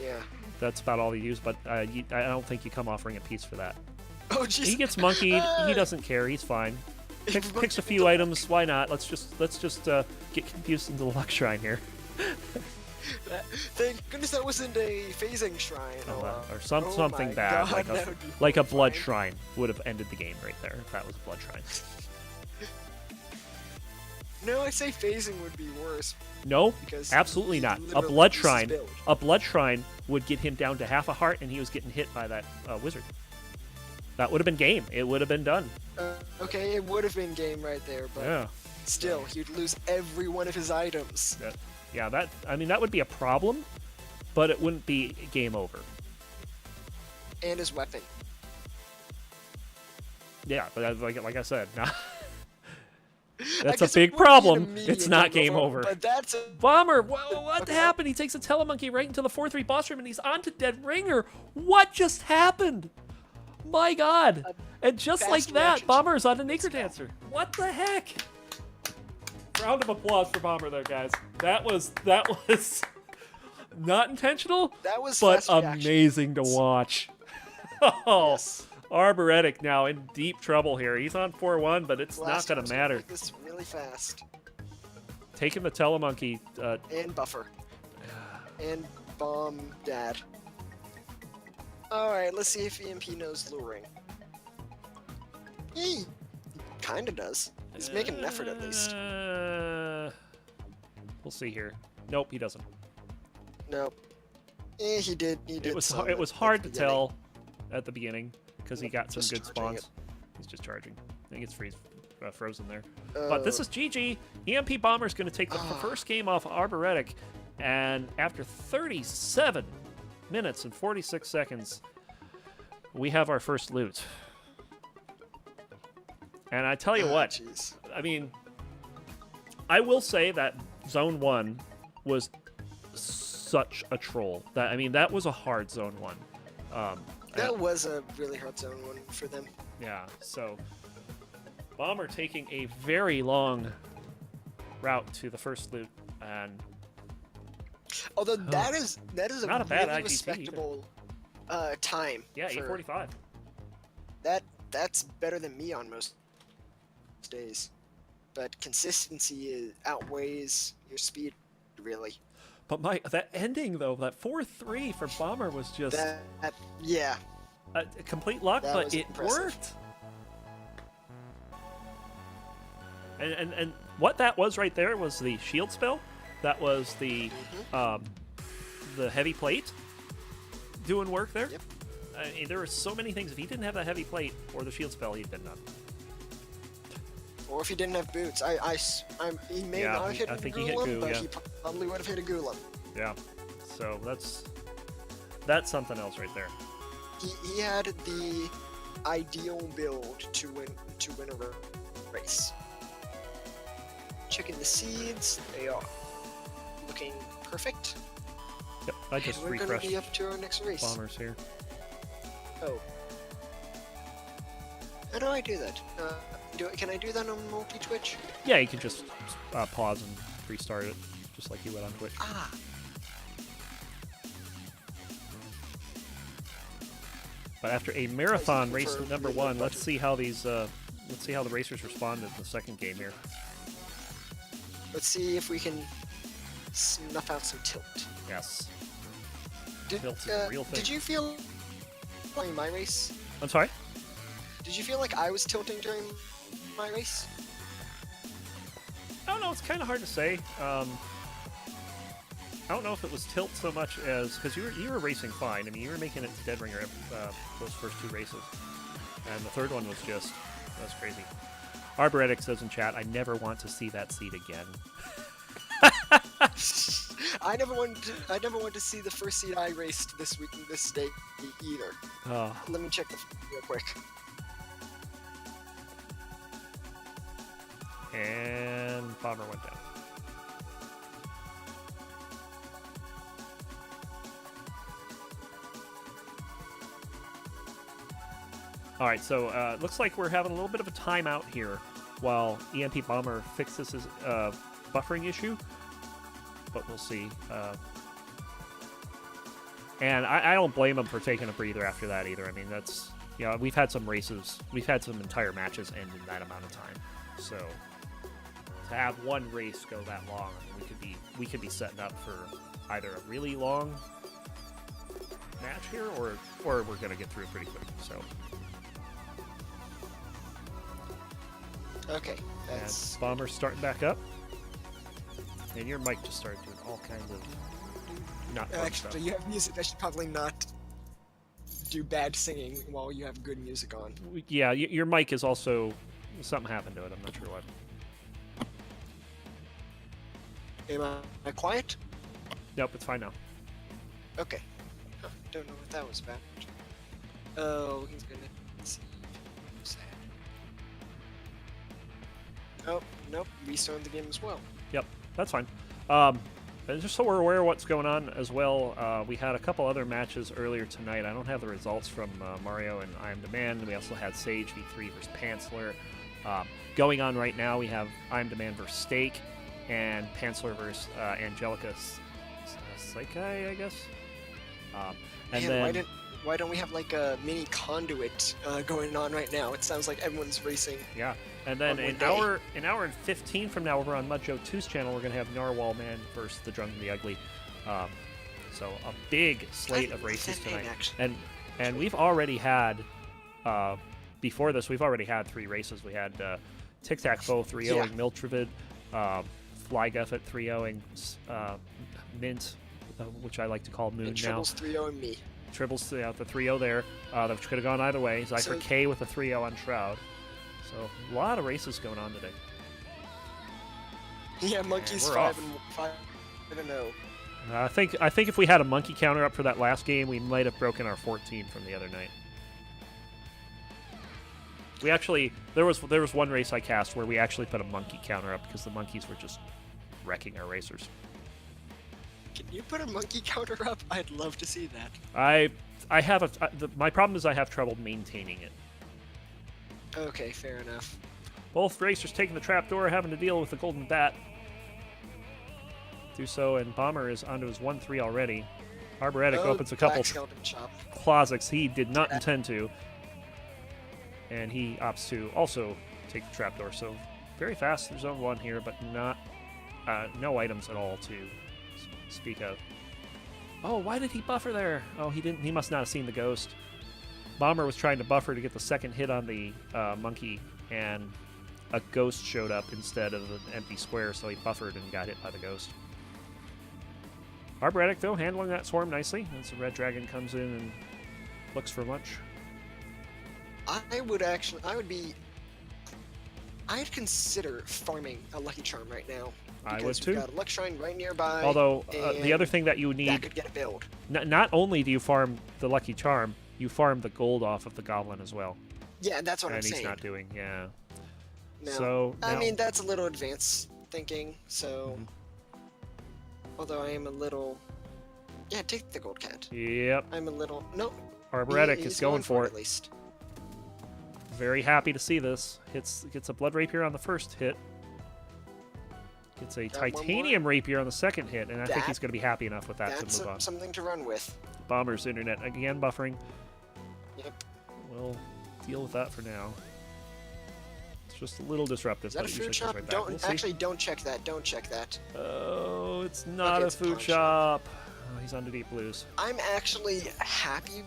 Yeah. That's about all he used, but I don't think you come off Ring of Peace for that. Oh jeez. He gets monkeyed. He Ah! doesn't care. He's fine. He Picks a monkeyed few the- items. Why not? Let's just get confused into the luck shrine here, Thank goodness that wasn't a phasing shrine. or oh something my bad, God, like that would be a blood horrifying. shrine would have ended the game right there if that was a blood shrine. No, I'd say phasing would be worse No, because absolutely he not. A literally blood uses shrine. build. A blood shrine would get him down to half a heart, and he was getting hit by that wizard. That would have been game. It would have been done. Okay, it would have been game right there, but Yeah. still, he'd lose every one of his items. Yeah, that would be a problem, but it wouldn't be game over. And his weapon. Yeah, but like I said, nah. I That's a guess it big would be an problem. immediate It's not game over. But that's Bomber, what Okay. happened? He takes a telemonkey right into the 4-3 boss room, and he's on to Dead Ringer. What just happened? My God! And just fast like that, reaction Bomber's on a to Nigger Dancer. What the heck? Round of applause for Bomber there, guys. That was not intentional, That was but fast reaction. amazing to watch. Oh, Yes. Arboretic now in deep trouble here. He's on 4-1, but it's Last not going time's to gonna matter. make this really fast. Taking the telemonkey. And buffer. And bomb dad. Alright, let's see if EMP knows luring. He kinda does. He's making an effort at least. We'll see here. Nope, he doesn't. Nope. He did. He did. It was some it was at hard the to beginning. tell at the beginning because he got some Just good charging spawns. He's just charging. I think it's frozen there. But this Uh, is GG. EMP Bomber's going to take the first game off Arboretic, and after 37 minutes and 46 seconds, we have our first loot. And I tell you what, jeez. I mean, I will say that Zone 1 was such a troll. That was a hard Zone 1. That was a really hard zone one for them. Yeah, so Bomber taking a very long route to the first loot, and Although that is a Not a bad really IGT respectable time. yeah, for- 8:45. That's better than me on most days. But consistency outweighs your speed, really. But that ending though, that 4-3 for Bomber was just Yeah. a complete luck, That but was it impressive. worked. And what that was right there was the shield spell. That was the heavy plate doing work there. Yep. There were so many things. If he didn't have that heavy plate or the shield spell, he'd been done. Or if he didn't have boots, he may Yeah, not have hit I a think he hit Golem, Goo, but yeah. he probably would have hit a Golem. Yeah. So that's something else right there. He had the ideal build to win a race. Checking the seeds, they are looking perfect. Yep. I just And we're gonna refreshed be up to our next race. Bombers here. Oh. How do I do that? Can I do that on multi-Twitch? Yeah, you can just pause and restart it, just like you would on Twitch. Ah. But after a marathon looking race for number really one, good let's see how the racers responded in the second game here. Let's see if we can snuff out some tilt. Yes. Did, Tilt's a real thing. Did you feel during my race? I'm sorry? Did you feel like I was tilting during my race? I don't know. It's kind of hard to say. I don't know if it was tilt so much as because you were racing fine. I mean, you were making it to Dead Ringer those first two races, and the third one was that's crazy. Arboretic says in chat, "I never want to see that seed again." I never wanted to see the first seed I raced this week in this day either. Oh, Let me check real quick. and Bomber went down. All right, so looks like we're having a little bit of a timeout here while EMP Bomber fixes his buffering issue, but we'll see. And I don't blame him for taking a breather after that either. I mean, that's we've had some races, we've had some entire matches end in that amount of time. So to have one race go that long, we could be setting up for either a really long match here, or we're gonna get through it pretty quick. So. Okay, And that's Bomber's starting back up. And your mic just started doing all kinds of not fun actually stuff. you have music. I should probably not do bad singing while you have good music on. Yeah, your mic is also... Something happened to it. I'm not sure what. Am I quiet? Nope, it's fine now. Okay. Huh, don't know what that was about. Oh, he's gonna see. Sad. Oh, nope. Restarted the game as well. Yep, that's fine. And just so we're aware of what's going on as well, we had a couple other matches earlier tonight. I don't have the results from Mario and I Am Demand. We also had Sage v3 versus Pantsler. Going on right now, we have I Am Demand versus Steak and Pantsler versus Angelica Saikai, I guess. And Man, then why don't we have like a mini conduit going on right now? It sounds like everyone's racing. yeah, and then on one an day. hour and 15 from now, over on Mudjo 2's channel, we're gonna have Narwhal Man versus the Drunk and the Ugly. So a big slate of races tonight, and we've already had before this, we've already had 3 races. We had Tic Tac Bo 3-0ing Miltravid, Fly Guffet 3-0ing Mint, which I like to call Moon and now. Tribbles 3-0 me. Tribbles the 3-0 there, that could have gone either way. Zypher So- K with a 3-0 on Shroud. So a lot of races going on today. Yeah, Monkey's we're 5 off. and 5 and 0. I think if we had a monkey counter up for that last game, we might have broken our 14 from the other night. We actually there was one race I cast where we actually put a monkey counter up because the monkeys were just wrecking our racers. Can you put a monkey counter up? I'd love to see that. I have my problem is I have trouble maintaining it. Okay, fair enough. Both racers taking the trapdoor, having to deal with the golden bat. Do so, and Bomber is onto his 1-3 already. Arboretic opens a couple Black skeleton chop. closets he did not intend to. And he opts to also take the trapdoor. So very fast through zone 1 here, but not no items at all to speak of. Oh, why did he buffer there? Oh, he didn't. He must not have seen the ghost. Bomber was trying to buffer to get the second hit on the monkey, and a ghost showed up instead of an empty square, so he buffered and got hit by the ghost. Arboretic, though, handling that swarm nicely as the red dragon comes in and looks for lunch. I'd consider farming a Lucky Charm right now. I Because would too. we've got a Luck Shrine right nearby. Although, the and other thing that you that need, could get a build. not only do you farm the Lucky Charm, you farm the gold off of the Goblin as well. Yeah, that's what I'm And he's saying. not doing, yeah. No. So, I now- mean, that's a little advanced thinking, so... Although I am a little... Yeah, take the gold cat. Yep. I'm a little... No. Arboretic he's is going for at it. least. Very happy to see this. Gets a Blood Rapier on the first hit. Gets a Got one Titanium Rapier on the second hit, and I think That- he's going to be happy enough with that That's to move on. something to run with. Bomber's internet again buffering. Yep. We'll deal with that for now. It's just a little disruptive. Is that a but it usually food goes shop? right back. Don't We'll see. actually don't check that. Don't check that. Oh, it's not Okay, a it's a food pawn shop. Oh, he's on to Deep Blues. I'm actually happy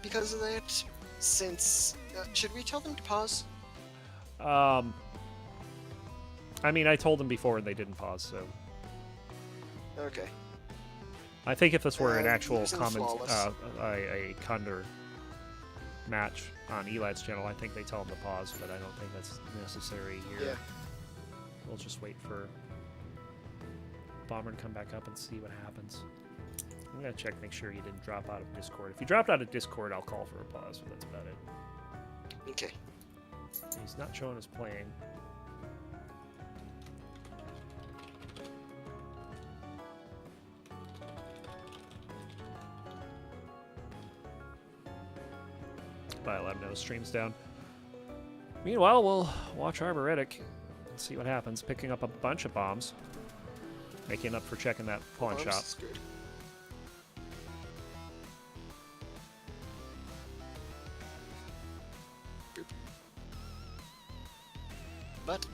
because of that. Since should we tell them to pause? I mean, I told them before and they didn't pause, so Okay. I think if this were an actual using common flawless. a CoNDOR match on Elad's channel, I think they tell him to pause, but I don't think that's necessary here. Yeah. We'll just wait for Bomber to come back up and see what happens. I'm gonna check, make sure he didn't drop out of Discord. If he dropped out of Discord, I'll call for a pause, but that's about it. Okay. He's not showing us playing. But I'll let him know his stream's down. Meanwhile, we'll watch Arboretic and see what happens. Picking up a bunch of bombs. Making up for checking that pawn Bombs shop. is good. Boop. But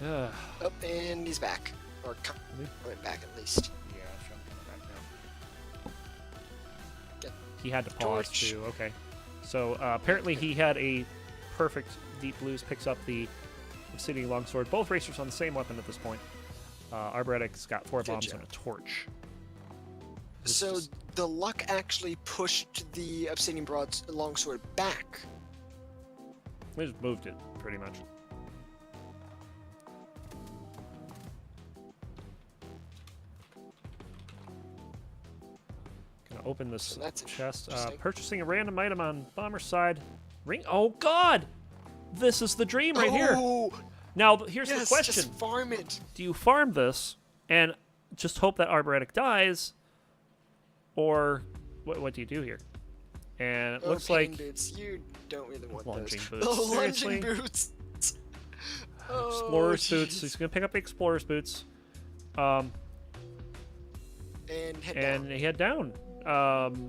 Yeah, oh, and he's back, or coming back at least. shut him back now. Get He had to pause torch. too. Okay. So apparently he had a perfect Deep Blues, picks up the Obsidian Longsword. Both racers on the same weapon at this point. Arboretic's got 4 Good bombs job. and a torch. This So is the luck actually pushed the Obsidian Longsword back. We just moved it, pretty much. Gonna open this So that's chest. interesting. Purchasing a random item on Bomber's side. Ring. Oh God! This is the dream right here. Oh, Now here's yes, the question: just farm it. do you farm this and just hope that arboretic dies, or what do you do here? And it looks pain like boots. You don't really want lunging those. boots. Oh, Seriously? lunging boots. Oh, explorer's boots. jeez. He's gonna pick up the explorer's boots. And head And down. head down.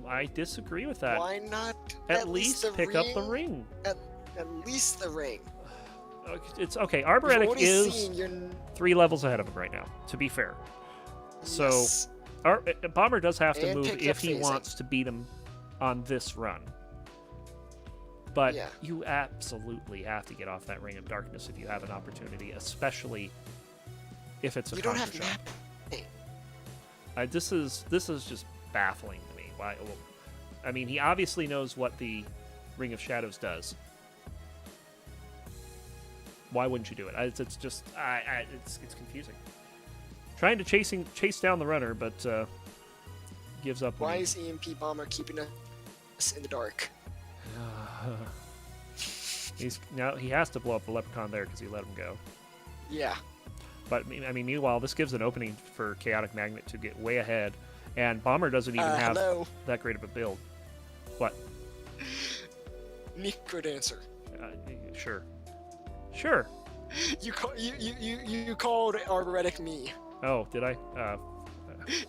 I disagree with that. Why not At least the pick ring? up the ring. At least the ring. It's okay. You've Arboretic already is seen your... 3 levels ahead of him right now, to be fair. So Yes. Bomber does have to And move picked if up he phasing. wants to beat him on this run. But Yeah. you absolutely have to get off that Ring of Darkness if you have an opportunity, especially if it's a You don't contra have shop. map. This is just baffling to me. Why? Well, I mean, he obviously knows what the Ring of Shadows does. Why wouldn't you do it? It's just it's confusing. Trying to chase down the runner, but gives up. Why is EMP Bomber keeping us in the dark? He has to blow up the leprechaun there because he let him go. Yeah. But I mean, meanwhile, this gives an opening for Chaotic Magnet to get way ahead, and Bomber doesn't even have Hello. that great of a build. What? Necrodancer. Sure. Sure. You called Arboretic me. Oh, did I?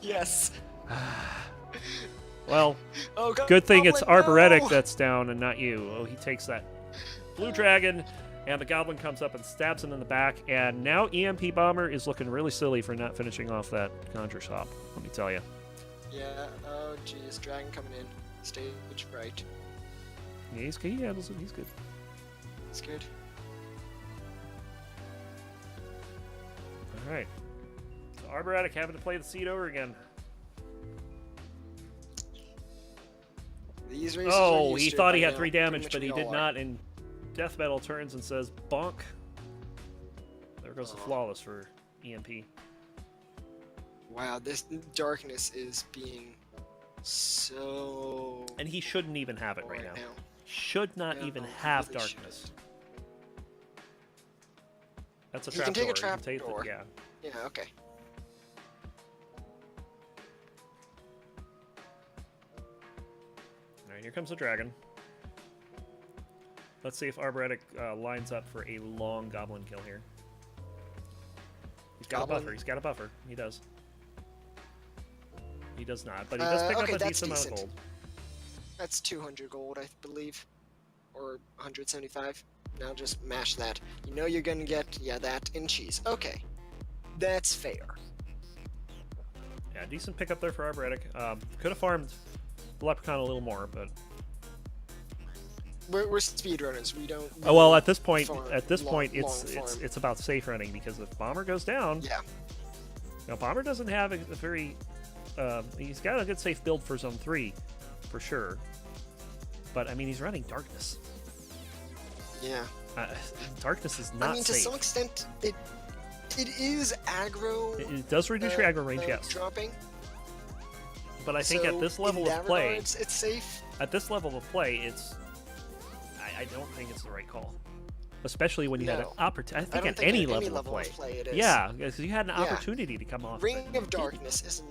Yes. Well, Oh, good thing it's Goblin, Arboretic no! that's down and not you. Oh, he takes that blue dragon, and the goblin comes up and stabs him in the back, and now EMP Bomber is looking really silly for not finishing off that conjure shop, let me tell you. Yeah. Oh, jeez. Dragon coming in. Stage right. Yeah, he handles it. He's good. It's good. All right. So Arboretic having to play the seed over again. These races Oh, are he used to thought it he by had now. 3 Pretty damage, much but we he all did are. not, and Death Metal turns and says, bonk. There goes the flawless for EMP. Wow, this darkness is being so. And he shouldn't even have it right now. now. Should not Yeah, even no, he have really darkness. That's a He trap can take a door. trap take door. Yeah. Yeah. Okay. Alright, here comes the dragon. Let's see if Arboretic lines up for a long goblin kill here. He's got Goblin? a buffer. He's got a buffer. He does. He does not, but he does pick okay, up a that's decent amount of decent. gold. That's 200 gold, I believe, or 175. Now just mash that. You know you're gonna get that in cheese. Okay, that's fair. Yeah, decent pickup there for Arboretic. Could have farmed the Leprechaun a little more, but We're speedrunners. We don't. oh well. At this point, farm it's long it's about safe running because if Bomber goes down, Yeah. now Bomber doesn't have a very he's got a good safe build for Zone 3, for sure. But I mean, he's running Darkness. Yeah. Darkness is not I mean, to safe. some extent, it is aggro. It does reduce your aggro range, yes. Dropping. But I think at So, this in level that of play, regards, it's safe. at this level of play, it's I don't think it's the right call. Especially when you had an No. opportunity. I I think don't at think any at level of play. it is. Yeah, because you had an Yeah. opportunity to come off. Ring it. You of didn't. Darkness is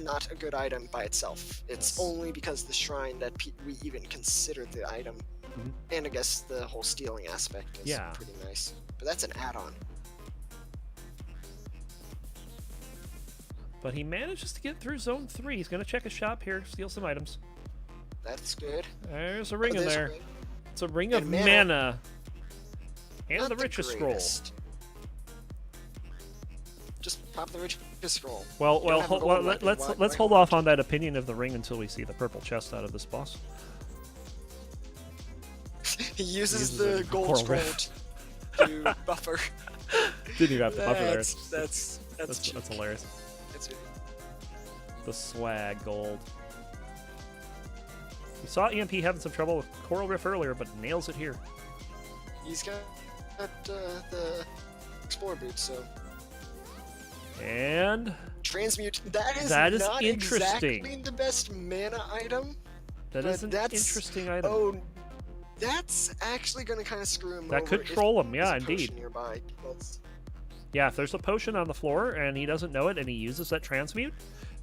not a good item by itself. It's Yes. only because the shrine that we even consider the item, Mhm. and I guess the whole stealing aspect is Yeah. pretty nice. But that's an add-on. But he manages to get through Zone 3. He's going to check his shop here, steal some items. That's good. There's a ring Oh, in there's a there. ring. It's a ring of And mana. mana. And Not the richest scroll. greatest. Just pop the richest scroll. Well, You don't have a golden weapon, let's why hold not? off on that opinion of the ring until we see the purple chest out of this boss. He uses Uses the a gold coral scroll rift. to buffer. Didn't even have to buffer there. That's That's cheap. hilarious. That's really- The swag gold. We saw EMP having some trouble with Coral Riff earlier, but nails it here. He's got the Explorer boots, so... And... Transmute. That is not interesting. exactly the best mana item. That is an interesting item. Oh, that's actually going to kind of screw him that over. could troll him, yeah, there's a potion indeed. Nearby, because... Yeah, if there's a potion on the floor and he doesn't know it and he uses that transmute,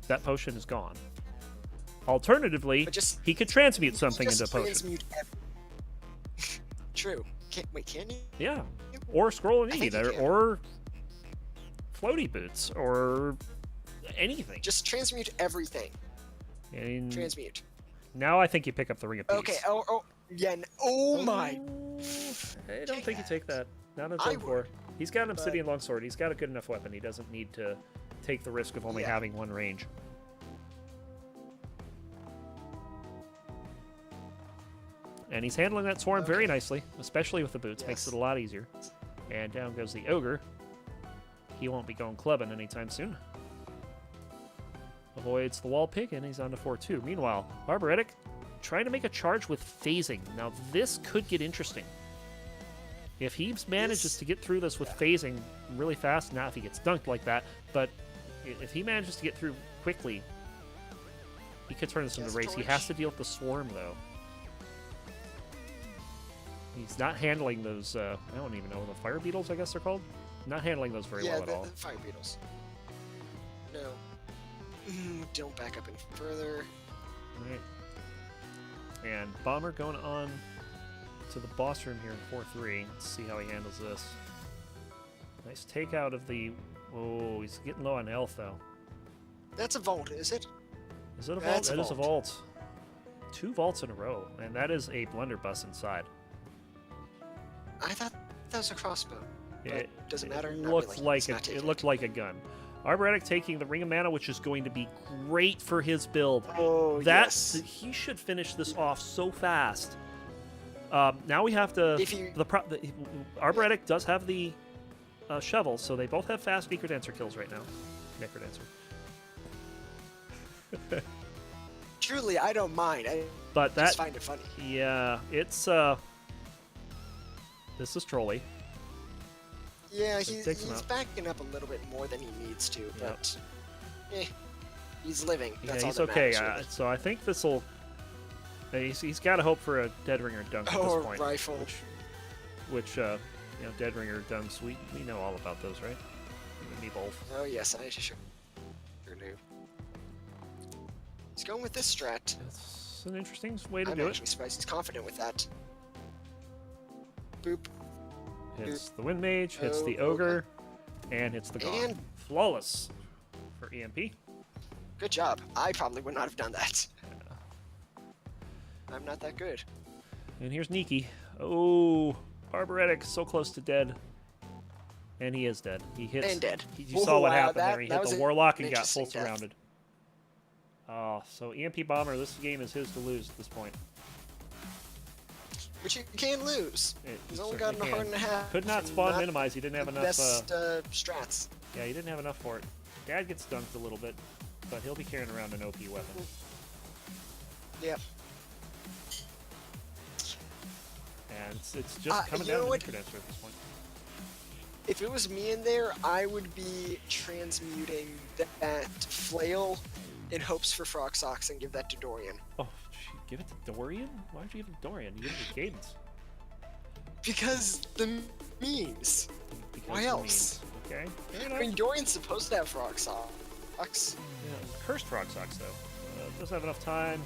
that potion is gone. Alternatively, he could transmute something into a potion. True. Wait, can you? Yeah. Or Scroll and Eat, or Floaty Boots, or anything. Just transmute everything. And transmute. Now I think you pick up the Ring of Peace. Okay, yeah, my. I don't think you take that. Not on turn 4. He's got an Obsidian Longsword. He's got a good enough weapon. He doesn't need to take the risk of only having one range. And he's handling that swarm very nicely, especially with the boots. Makes it a lot easier. And down goes the Ogre. He won't be going clubbing anytime soon. Avoids the Wall Pig, and he's on to 4-2. Meanwhile, Arboretic trying to make a charge with phasing. Now, this could get interesting. If he manages to get through this with phasing really fast, not if he gets dunked like that, but if he manages to get through quickly, he could turn this into a race. He has to deal with the swarm, though. He's not handling those, I don't even know, the fire beetles, I guess they're called? Not handling those very well at all. Yeah, the fire beetles. No. Don't back up any further. Right. And Bomber going on to the boss room here in 4-3. Let's see how he handles this. Nice takeout of the... Oh, he's getting low on health, though. That's a vault, is it? Is it a vault? That is a vault. 2 vaults in a row, and that is a blunderbuss inside. I thought that was a crossbow. But doesn't matter. It looked like a gun. Arboretic taking the Ring of Mana, which is going to be great for his build. Oh, yes. He should finish this off so fast. Now we have to... Arboretic does have the shovel, so they both have fast Necrodancer kills right now. Necrodancer. Truly, I don't mind. I just find it funny. Yeah, it's... This is Trolly. Yeah, he's backing up a little bit more than he needs to, but he's living. That's all that okay. matters, So I think this will. He's got to hope for a Deadringer dunk at this point. Rifle. Which Deadringer dunks. We know all about those, right? You and me both. Oh yes, I sure do. He's going with this strat. It's an interesting way to do it. I'm actually surprised he's confident with that. Boop. Hits the Wind Mage, hits the Ogre, and hits the Gong. And flawless for EMP. Good job. I probably would not have done that. I'm not that good. And here's Niki. Oh, Arboretic so close to dead. And he is dead. He hits. And dead. You saw what happened there. He hit the Warlock and got full surrounded. Oh, so EMP Bomber, this game is his to lose at this point. Which you can lose. He's only got a heart and a half. Could not spawn minimize. He didn't have enough. Best strats. Yeah, he didn't have enough for it. Dad gets dunked a little bit, but he'll be carrying around an OP weapon. Yep. And it's just coming down to Necrodancer at this point. If it was me in there, I would be transmuting that flail in hopes for Frog Socks and give that to Dorian. Oh, give it to Dorian? Why would you give it to Dorian? You give it to Cadence. Because the memes. Why else? Okay. I mean, Dorian's supposed to have Frog Socks. Yeah, cursed Frog Socks, though. Doesn't have enough time.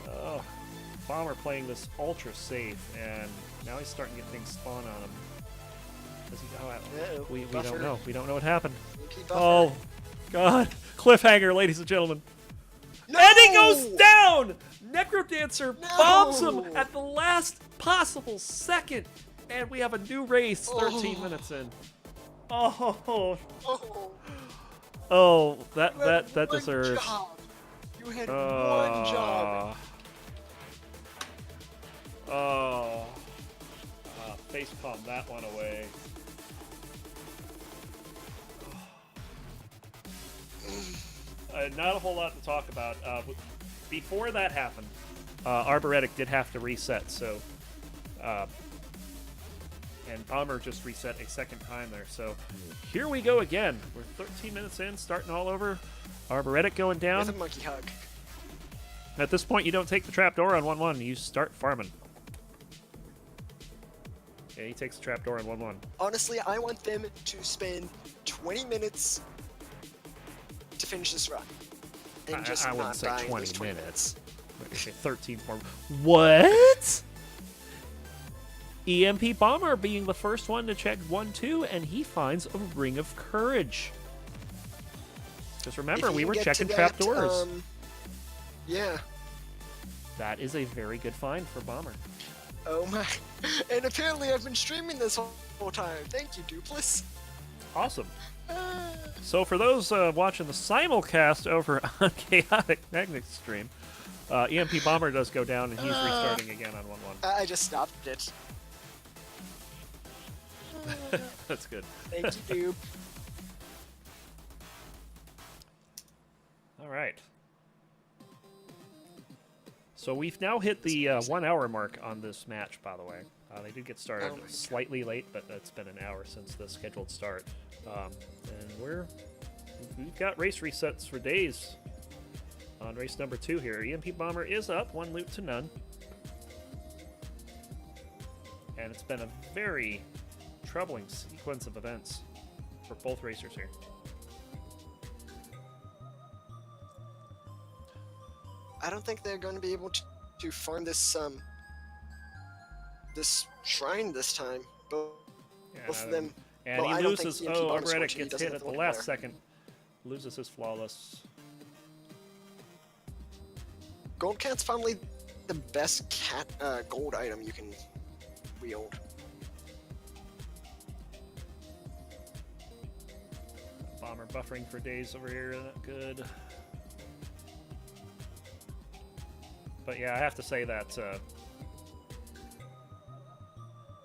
Oh, Bomber playing this ultra safe, and now he's starting to get things spawn on him. Does he? We don't know. We don't know what happened. Oh, God. Cliffhanger, ladies and gentlemen. No! And he goes down! Necrodancer bombs him at the last possible second. And we have a new race 13 minutes in. Oh, that deserves. You had one job. Face palm that one away. Not a whole lot to talk about. Before that happened, arboretic did have to reset, so and Bomber just reset a second time there. So here we go again. We're 13 minutes in, starting all over. Arboretic going down. With a monkey hug. At this point, you don't take the trapdoor on 1-1. You start farming. Yeah, he takes the trapdoor on 1-1. Honestly, I want them to spend 20 minutes to finish this run. And just I not wouldn't say die in 20 those minutes. Let me say 13 more. What? EMP Bomber being the first one to check 1-2, and he finds a Ring of Courage. Just remember, If we you were get checking to that, trapdoors. Yeah. That is a very good find for Bomber. Oh my. And apparently I've been streaming this whole time. Thank you, Dupless. Awesome. So for those watching the simulcast over on Chaotic Magnet stream, EMP Bomber does go down, and he's restarting again on 1-1. I just stopped it. That's good. Thank you, Dupe. All right. So we've now hit the 1 hour mark on this match, by the way. They did get started slightly late, but it's been an hour since the scheduled start. And we've got race resets for days on race number 2 here. EMP Bomber is up 1 loot to none. And it's been a very troubling sequence of events for both racers here. I don't think they're going to be able to farm this this shrine this time. Both of them. And well, he I don't think loses. EMP Oh, Bomber's Arboretic fortunate he gets doesn't hit have at the the last multiplier. second. Loses his flawless. Gold Cat's probably the best cat gold item you can wield. Bomber buffering for days over here. Not good. But yeah, I have to say that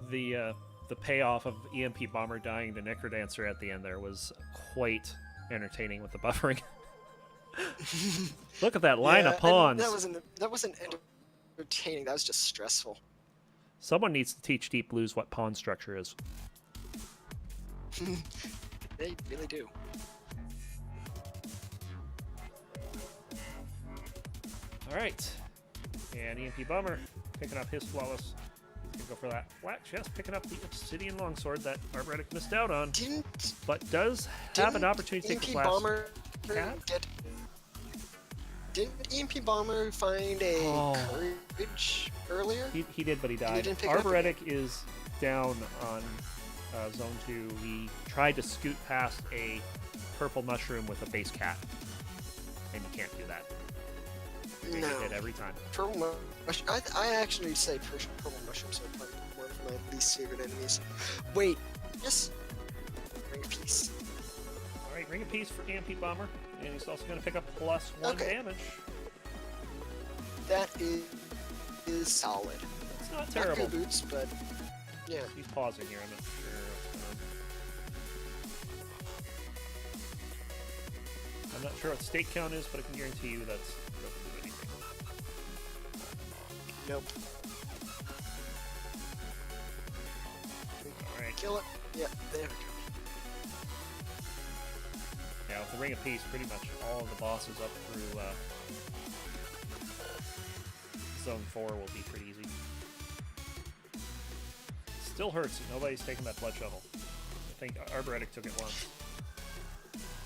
the payoff of EMP Bomber dying to Necrodancer at the end there was quite entertaining with the buffering. Look at that line of pawns. That wasn't entertaining. That was just stressful. Someone needs to teach Deep Blues what pawn structure is. They really do. All right. And EMP Bomber picking up his flawless. He's gonna go for that flat chest, picking up the Obsidian Longsword that Arboretic missed out on, but does have an opportunity to take the EMP last Bomber cat. Didn't EMP Bomber find a courage earlier? He did, but he died. didn't pick it up Arboretic is down on zone 2. He tried to scoot past a purple mushroom with a base cat, and you can't do that. They No. get hit every time. Purple mushroom. I actually say purple mushrooms are probably one of my least favorite enemies. Wait, yes. Ring of Peace. All right, Ring of Peace for EMP Bomber, and he's also going to pick up +1 Okay. damage. That is solid. It's not Not terrible. good boots, but yeah. He's pausing here. I'm not sure what's going on. I'm not sure what state count is, but I can guarantee you that's doesn't do anything. Nope. All right. Kill it. Yeah, there we go. Yeah, with the Ring of Peace, pretty much all of the bosses up through Zone 4 will be pretty easy. Still hurts. Nobody's taking that blood shovel. I think Arboretic took it once.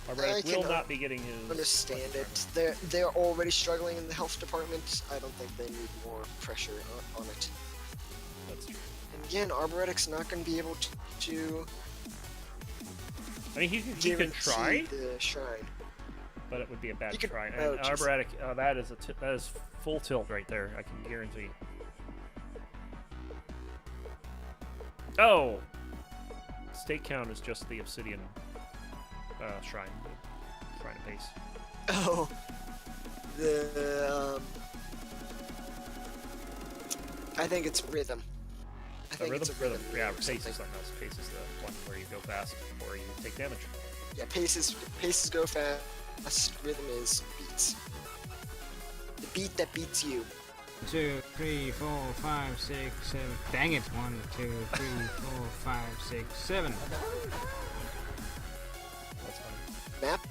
Arboretic will not be getting his. Understand it. They're already struggling in the health department. I don't think they need more pressure on it. That's true. And again, Arboretic's not going to be able to I mean, he could guarantee try, the shrine. but it would be a bad He could- try. And oh, jeez. Arboretic, that is full tilt right there. I can guarantee. Oh, state count is just the Obsidian shrine of base. Oh, I think it's rhythm. I think it's a rhythm. Yeah, or pace something. is something else. Pace is the one where you go fast or you take damage. Yeah, paces go fast. Rhythm is beats. The beat that beats you. 2, 3, 4, 5, 6, 7. Dang it. 1, 2, 3, 4, 5, 6, 7. That's fine. Map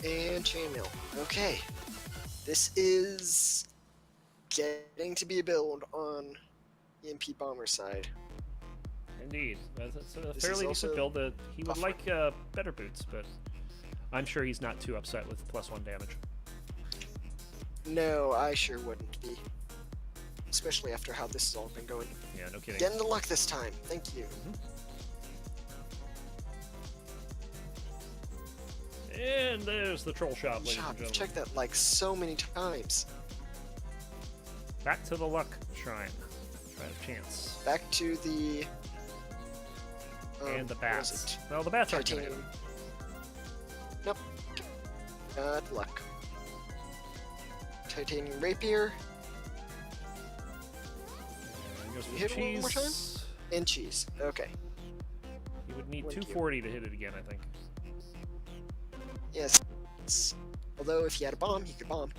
and chainmail. Okay. This is getting to be a build on EMP Bomber side. Indeed. That's a This fairly is decent also build. He would tougher. like better boots, but I'm sure he's not too upset with +1 damage. No, I sure wouldn't be. Especially after how this has all been going. Yeah, no kidding. Getting the luck this time. Thank you. And there's the troll shop, ladies and Shop, gentlemen. I've checked that like so many times. Back to the luck shrine. Try a chance. Back to the. And the what was bats. it? Well, the bats aren't gonna hit Titanium. him. Nope. Got luck. Titanium rapier And goes for You hit it one more time? cheese. and cheese. Okay. You would need Thank you. 240 to hit it again, I think. Yes. Although if he had a bomb, he could bomb.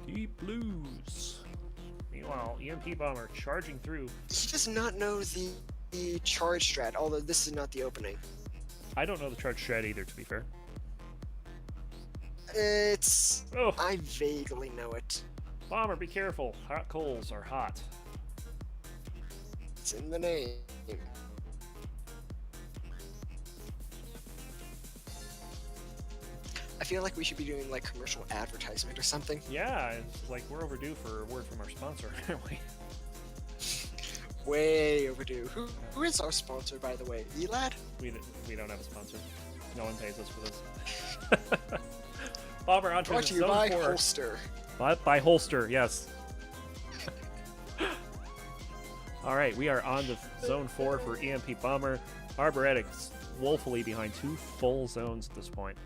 Deep blues. Meanwhile, EMP bomber charging through. He does not know the charge strat, although this is not the opening. I don't know the charge strat either, to be fair. It's. Oh, I vaguely know it. bomber, be careful. Hot coals are hot. It's in the name. I feel like we should be doing like commercial advertisement or something. Yeah, it's like we're overdue for a word from our sponsor, aren't we? Way overdue. Who is our sponsor, by the way? Elad? We don't have a sponsor. No one pays us for this. Bomber onto Brought to you zone by 4. Holster. By holster, yes. All right, we are on to zone 4 for EMP bomber. Arboretic woefully behind 2 full zones at this point.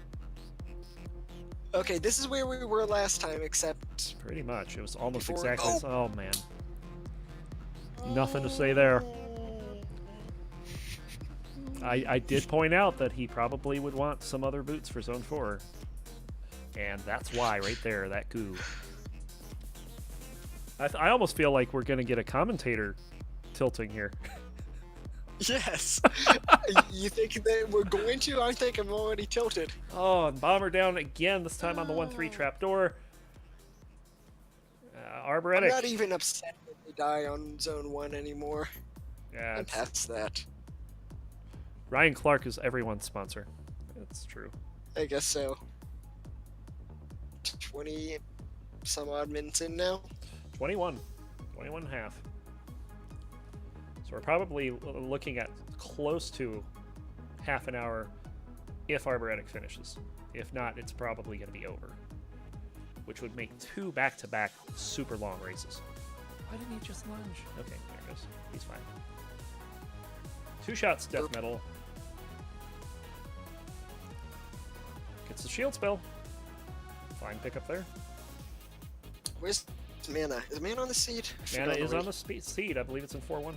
Okay, this is where we were last time, except Pretty much. It was almost Before- exactly. Oh! Oh man. Nothing to say there. I did point out that he probably would want some other boots for zone 4. And that's why, right there, that goo. I almost feel like we're going to get a commentator tilting here. yes. You think that we're going to? I think I'm already tilted. Oh, and bomber down again, this time on the 1-3 trapdoor. I'm Arboretic. not even upset that they die on zone 1 anymore. Yeah, I'm it's- past that. Ryan Clark is everyone's sponsor. That's true. I guess so. 20 some odd minutes in now. 21 and a half. So we're probably looking at close to half an hour if Arboretic finishes. If not, it's probably going to be over. Which would make 2 back-to-back super long races. Why didn't he just lunge? Okay, there it goes. He's fine. 2 shots, death metal. Gets the shield spell. Fine pickup there. Where's Mana? Is Mana on the seat? I Mana forgot is on already. the seed. I believe it's in 4-1.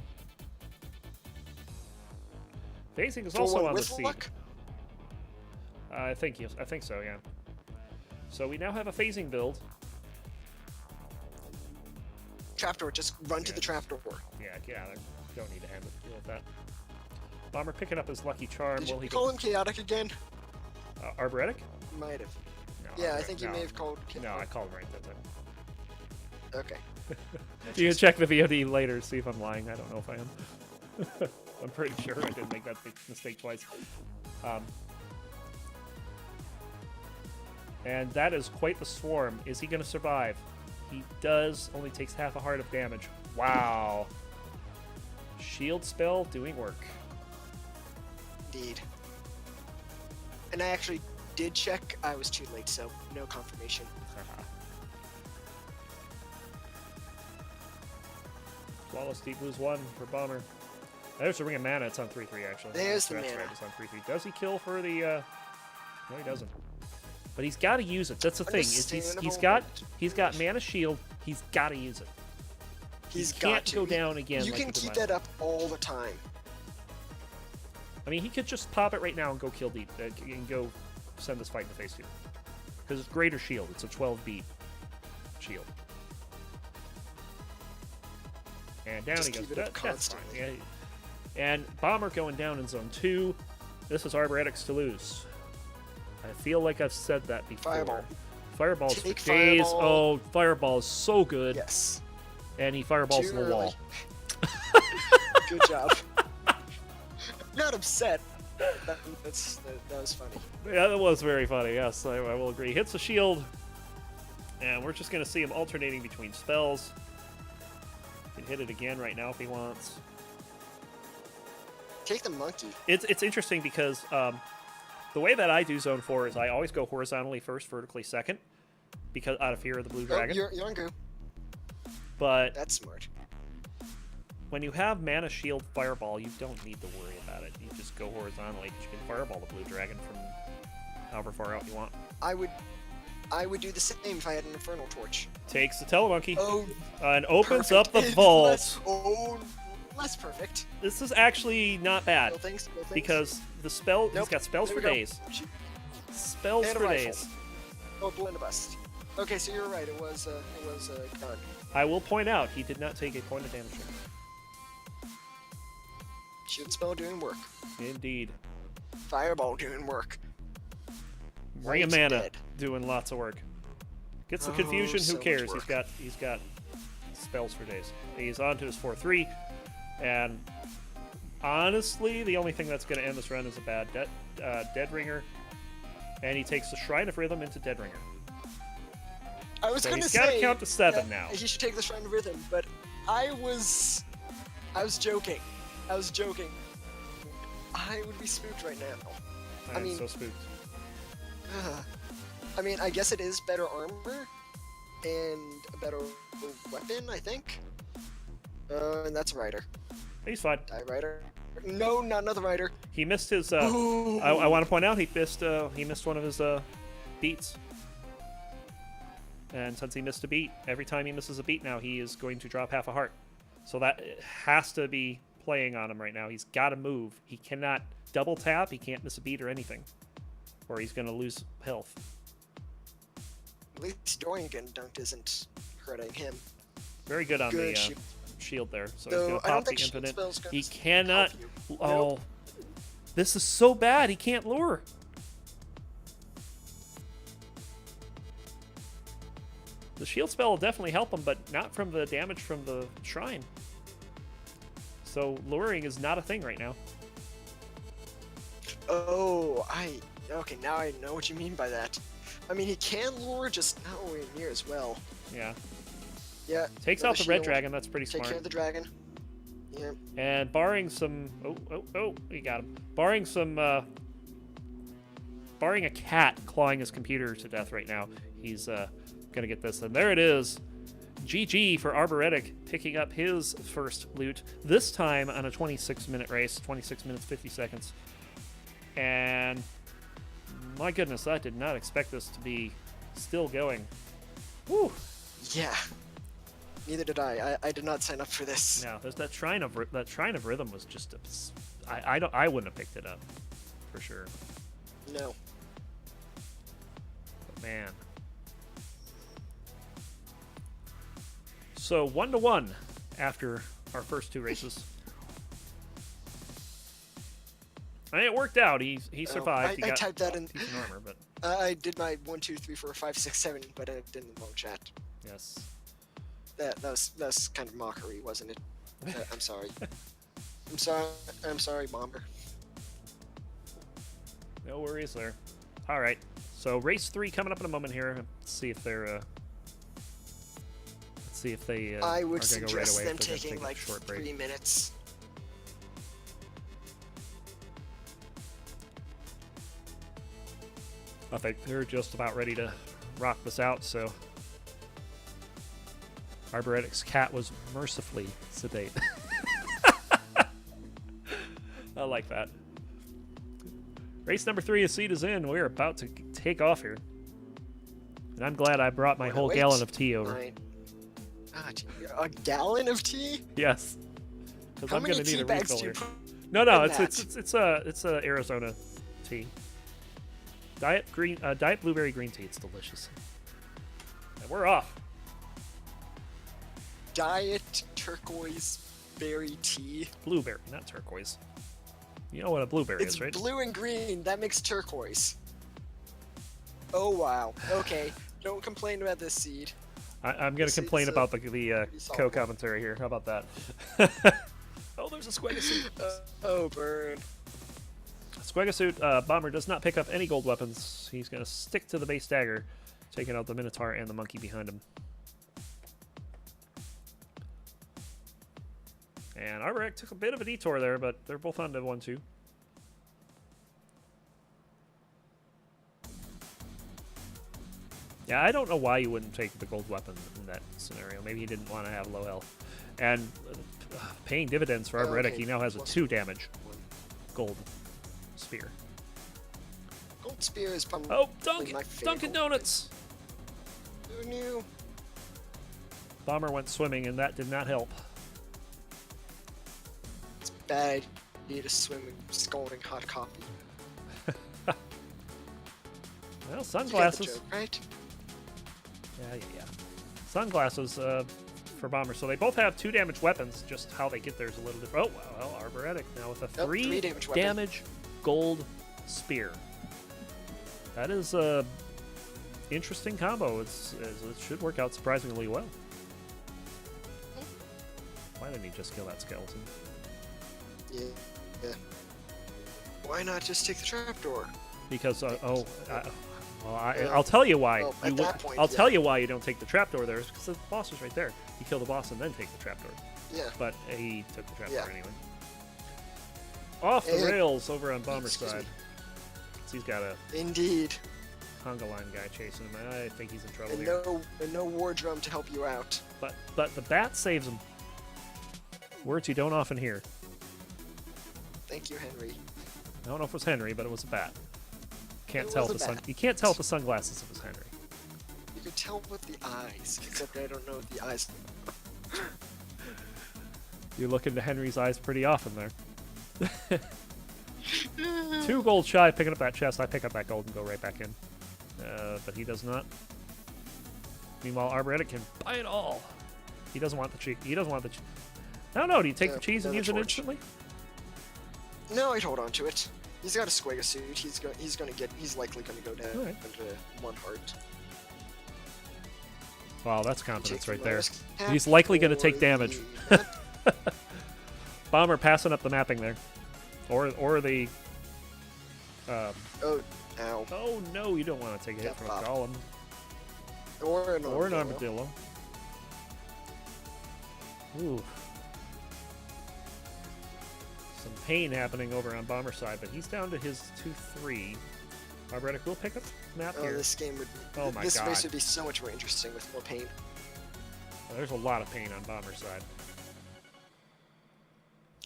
Phasing is Full also one on the with seed. luck? I think so, yeah. So we now have a phasing build. Trapdoor, just run to Yeah. the trapdoor. Yeah, don't need to handle deal with that. Bomber picking up his lucky charm. Did Will you he call go? him chaotic again? Arboretic? Might have. No. Yeah, I Arboretic- think you no. may have called. No, I called him right that time. Okay. You can check the VOD later, see if I'm lying. I don't know if I am. I'm pretty sure I didn't make that big mistake twice. And that is quite the swarm. Is he going to survive? He does. Only takes half a heart of damage. Wow. Shield spell doing work. Indeed. And I actually did check. I was too late, so no confirmation. Flawless Deep Blues 1 for Bomber. There's the Ring of Mana. It's on 3-3, actually. There's the That's mana. right. It's on 3-3. Does he kill for the... No, he doesn't. But he's got to use it. That's the thing. Is he's Understandable. got Mana Shield. He's got to use it. He's he got can't to. go down again. You like can he did keep last that time. up all the time. I mean, he could just pop it right now and go kill Deep and go send this fight in the face to. Because it's greater shield. It's a 12 beat shield. And down Just he goes. keep it up That's fine. constantly. Yeah. And Bomber going down in zone 2. This is Arboretics to lose. I feel like I've said that before. Fireball. Fireballs Take for days. Fireball. Oh, Fireball is so good. Yes. And he fireballs Too in the early. wall. Good job. Not upset. That was funny. Yeah, that was very funny. Yes, I will agree. Hits the shield. And we're just going to see him alternating between spells. He can hit it again right now if he wants. Take the monkey. It's interesting because the way that I do Zone 4 is I always go horizontally first, vertically second, because out of fear of the blue dragon. Oh, you're on go. But That's smart. when you have Mana Shield Fireball, you don't need to worry about it. You just go horizontally. You can fireball the blue dragon from however far out you want. I would do the same if I had an Infernal Torch. Takes the Telemonkey Oh, and opens perfect. up the vault. Less perfect. This is actually not bad No thanks. because the spell he's Nope. got spells There for we go. days. Spells And a for rifle. days. Oh, blunderbuss. Okay, so you're right. It was gun. I will point out he did not take a point of damage here. Shield spell doing work. Indeed. Fireball doing work. Ring of White's Mana dead. doing lots of work. Gets the Oh, confusion. so Who much cares? work. He's got spells for days. He's on to his 4/3, and honestly, the only thing that's going to end this run is a bad Dead Ringer, and he takes the Shrine of Rhythm into Dead Ringer. I was So gonna he's say got to count to 7 that now. He should take the Shrine of Rhythm, but I was joking. I was joking. I would be spooked right now. I'm mean- so spooked. I mean, I guess it is better armor and a better weapon, I think. And that's a rider. He's fine. Die rider. No, not another rider. He missed his. Ooh. I want to point out he missed one of his beats. And since he missed a beat, every time he misses a beat now, he is going to drop half a heart. So that has to be playing on him right now. He's got to move. He cannot double tap. He can't miss a beat or anything, or he's going to lose health. At least Dorian getting dunked isn't hurting him. Very good on Good the shield. shield there. So Though, he's going I to don't pop the think shield infinite. spell's gonna He cannot. help you. Oh, Nope. this is so bad. He can't lure. The shield spell will definitely help him, but not from the damage from the shrine. So luring is not a thing right now. Oh, okay, now I know what you mean by that. I mean, he can lure, just nowhere near as well. Yeah. Yeah. Takes another out the red shield. dragon. That's pretty Take care smart. of the dragon. Yeah. And barring some... Oh, he got him. Barring some... barring a cat clawing his computer to death right now, he's going to get this. And there it is. GG for Arboretic picking up his first loot, this time on a 26-minute race, 26 minutes, 50 seconds. And my goodness, I did not expect this to be still going. Woo! Yeah. Neither did I. I did not sign up for this. No, there's that Shrine of Rhythm was just I wouldn't have picked it up for sure. No. But man. So 1-1 after our first two races. And it worked out. He survived. He I got typed that in. decent armor, but I did my 1, 2, 3, 4, 5, 6, 7, but I did in the wrong chat. yes. That was kind of mockery, wasn't it? I'm sorry. I'm sorry, Bomber. No worries there. All right. So race 3 coming up in a moment here. Let's see if they're I are would gonna go right suggest away, them if they're gonna taking take a like short break. 3 minutes. I think they're just about ready to rock this out, so Arboretic's cat was mercifully sedate. I like that. Race number 3 of Seed is in. We're about to take off here. And I'm glad I brought my Wanna whole wait? gallon of tea over. Right. A gallon of tea? Yes. Because How I'm many going to need tea a bags refill do you here. put No, in it's a Arizona tea. Diet blueberry green tea. It's delicious. And we're off. diet turquoise berry tea. Blueberry, not turquoise. You know what a blueberry It's is, right? blue and green. That makes turquoise. Oh wow. Okay. Don't complain about this seed. I'm going This to complain is, about the solid. co-commentary here. How about that? Oh, there's a Squegasuit. Oh, burn. Squegasuit Bomber does not pick up any gold weapons. He's going to stick to the base dagger, taking out the Minotaur and the monkey behind him. And arboretic took a bit of a detour there, but they're both on to 1-2. Yeah, I don't know why you wouldn't take the gold weapon in that scenario. Maybe he didn't want to have low health. And paying dividends for arboretic, okay. he now has a 2 damage gold spear. Gold spear is probably Oh, my favorite. Dunkin' Donuts! Who knew? Bomber went swimming, and that did not help. It's bad. You need to swim in scalding hot coffee. Well, You get the sunglasses. joke, right? Yeah. Sunglasses for Bomber. So they both have 2 damage weapons. Just how they get there is a little different. Oh, well, arboretic now with a 3 3 damage weapon. damage gold spear. That is a interesting combo. It should work out surprisingly well. Why didn't he just kill that skeleton? Yeah. Why not just take the trapdoor? Because I'll tell you why. Well, at that point, I'll yeah. tell you why you don't take the trapdoor there. Is because the boss is right there. You kill the boss and then take the trapdoor. Yeah. But he took the trapdoor Yeah. anyway. Off the And- rails over on Bomber's Excuse side. me. So he's got a Indeed. conga line guy chasing him. I think he's in trouble And here. no war drum to help you out. But the bat saves him. Words you don't often hear. Thank you, Henry. I don't know if it was Henry, but it was a bat. Can't It tell was with a the bat. You can't tell with the sunglasses if it was Henry. You could tell with the eyes, except I don't know what the eyes. You look into Henry's eyes pretty often there. 2 gold shy picking up that chest. I pick up that gold and go right back in. But he does not. Meanwhile, Arboretic can buy it all. He doesn't want the cheese. He doesn't want the cheese. No, do you take Yeah, the cheese and no, use the it torch. instantly? No, I'd hold on to it. He's got a Squegasuit. He's likely gonna go down Alright. under 1 heart. Wow, that's confidence Take right the there. lowest He's likely going to for take damage. the- Bomber passing up the mapping there. Or the... Oh, ow. oh no, you don't want to take a hit Yeah, from a pop. golem. Or an Or an armadillo. armadillo. Ooh. Some pain happening over on Bomber's side, but he's down to his 2-3. Arboretic will pick up the map Oh, here. this game would. Oh my this God. race would be so much more interesting with more pain. There's a lot of pain on Bomber's side.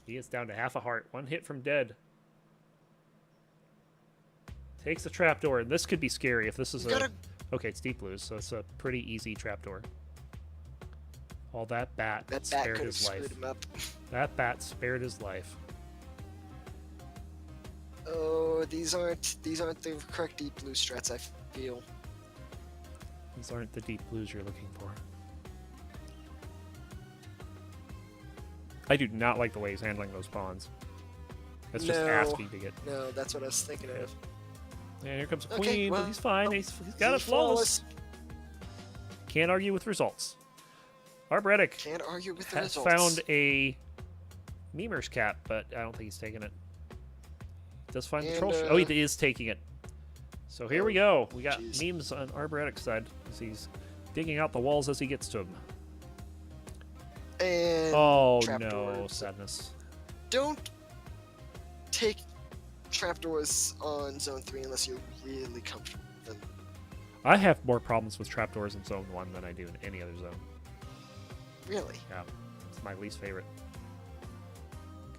He is down to half a heart. 1 hit from dead. Takes the trapdoor, and this could be scary if this is You gotta. Okay, it's deep blues, so it's a pretty easy trapdoor. All that bat That bat spared could have his life. screwed him up. That bat spared his life. Oh, these aren't the correct deep blue strats. I feel. These aren't the deep blues you're looking for. I do not like the way he's handling those pawns. That's just No. asking to get. No, that's what I was thinking of. And here comes a Okay, queen, but well, he's fine. He's got it flawless. Can't argue with results. Arboretic Can't argue with the has results. found a Memer's cap, but I don't think he's taking it. Does find the And, troll. Oh, he is taking it. So here we Oh, go. We got jeez. memes on Arboretic side as he's digging out the walls as he gets to them. And Oh no, trapdoors. sadness. Don't take trapdoors on zone 3 unless you're really comfortable with them. I have more problems with trapdoors in Zone 1 than I do in any other zone. Really. Yeah, it's my least favorite.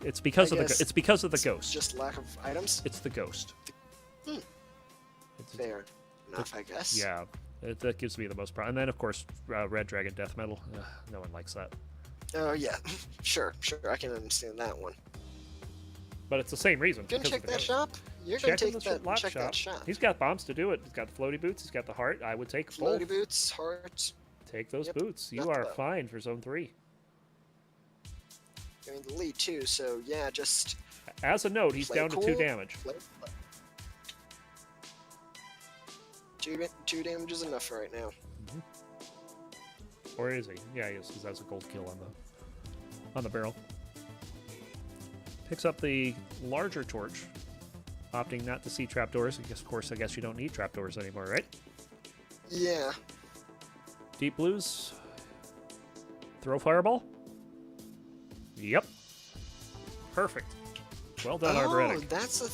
It's because I of the guess it's because of the ghost. Just lack of items. It's the ghost. Hmm. It's, Fair enough, I guess. yeah, that gives me the most problem. And then of course, Red Dragon Death Metal. Ugh, no one likes that. Oh yeah. Sure. I can understand that one. But it's the same reason. Gonna because check of the that ghost. shop. You're gonna Check in take the that. lock Check shop. that shop. He's got bombs to do it. He's got the floaty boots. He's got the heart. I would take both. Floaty boots, heart. Take those Yep, boots. You not are bad. fine for zone 3. You're in the lead too, so yeah, just As a note, he's play down to cool. 2 damage. Play. Two damage is enough for right now. Or is he? Yeah, he is, because that's a gold kill on the barrel. Picks up the larger torch, opting not to see trapdoors. Of course, I guess you don't need trapdoors anymore, right? Yeah. Deep blues. Throw fireball. Yep. Perfect. Well done, Oh, arboretic. that's the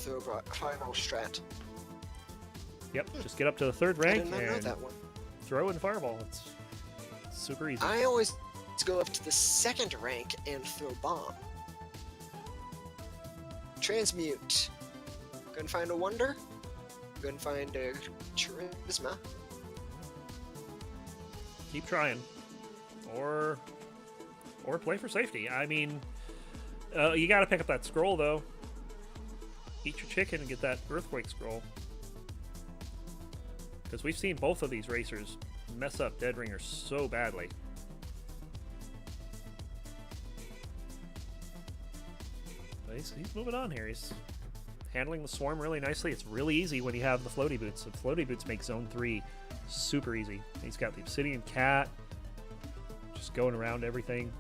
fireball strat. Yep. Just get up to the 3rd I rank did not know and that one. throw in fireball. It's super easy. I always go up to the 2nd rank and throw bomb. Transmute. Gonna find a wonder. Gonna find a charisma. Keep trying. Or play for safety. I mean, you got to pick up that scroll, though. Eat your chicken and get that earthquake scroll. Because we've seen both of these racers mess up Dead Ringer so badly. But he's moving on here. He's handling the swarm really nicely. It's really easy when you have the floaty boots. The floaty boots make zone 3 super easy. He's got the obsidian cat, just going around everything.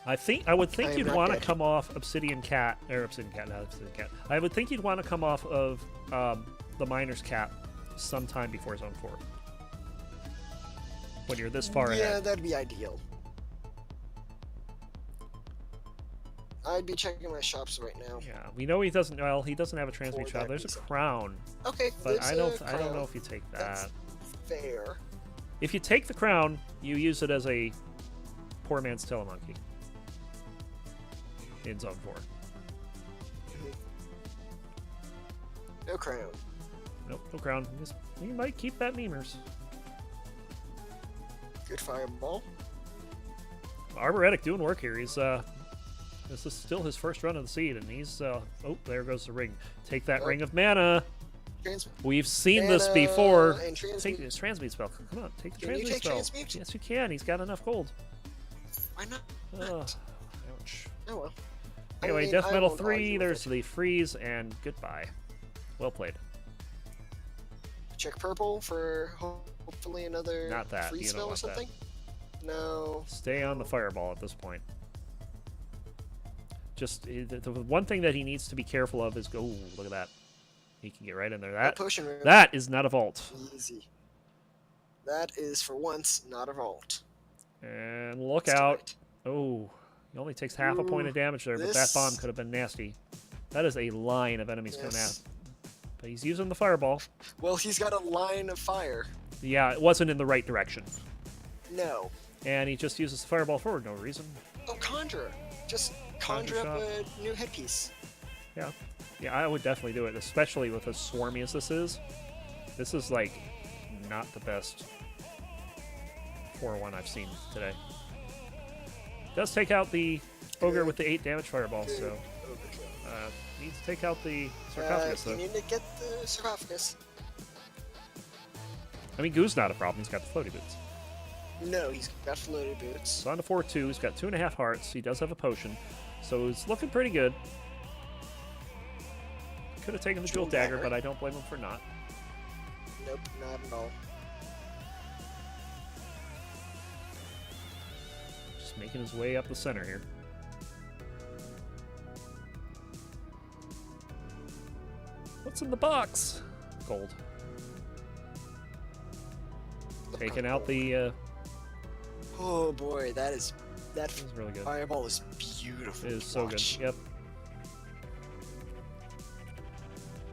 I would think you'd want to come off Obsidian Cat, or Obsidian Cat, not Obsidian Cat. I would think you'd want to come off of the Miner's Cap sometime before Zone 4. When you're this far Yeah, ahead. that'd be ideal. I'd be checking my shops right now. Yeah, we know he doesn't. Well, he doesn't have a transmute For shop. that There's a reason. crown, Okay, but there's I a don't crown. know if you take that. That's fair. If you take the crown, you use it as a poor man's telemonkey in Zone 4. No crown. Nope, no crown. You might keep that memers. Good fireball. Arboretic doing work here. He's this is still his first run of the seed, and he's oh, there goes the ring. Take that Oh. ring of mana. Trans We've seen this Mana before. and Take transmute. his transmute spell. Come on, take the Can you transmute take spell. transmute? Yes, you can. He's got enough gold. Why not? Ugh, ouch. Oh well. I Anyway, mean, Death I Metal won't 3, argue with there's it. the freeze, and goodbye. Well played. Check purple for hopefully another Not that, free you don't spell or want that. something. No. Stay on the fireball at this point. Just the one thing that he needs to be careful of is go. Look at that. He can get right in there. No That potion room. that is not a vault. Easy. That is for once not a vault. And look Let's do out. it. Oh, he only takes half a point of damage there, but that this- bomb could have been nasty. That is a line of enemies coming Yes. out. But he's using the fireball. Well, he's got a line of fire. Yeah, it wasn't in the right direction. No. And he just uses the fireball for no reason. Oh, conjurer. Just conjure up a new headpiece. Yeah. Yeah, I would definitely do it, especially with as swarmy as this is. This is, like, not the best 4-1 I've seen today. Does take out the ogre with the 8 damage fireball, so needs to take out the sarcophagus, You though. need to get the sarcophagus. I mean, Goo's not a problem. He's got the floaty boots. No, he's got floated boots. It's on to 4-2. He's got 2.5 hearts. He does have a potion, so it's looking pretty good. Could have taken the jewel Jewel dagger, dagger. but I don't blame him for not. Nope, not at all. Just making his way up the center here. What's in the box? Gold. Taking out the. Oh boy, that This is really good. fireball is beautiful. It is to so good. watch. Yep.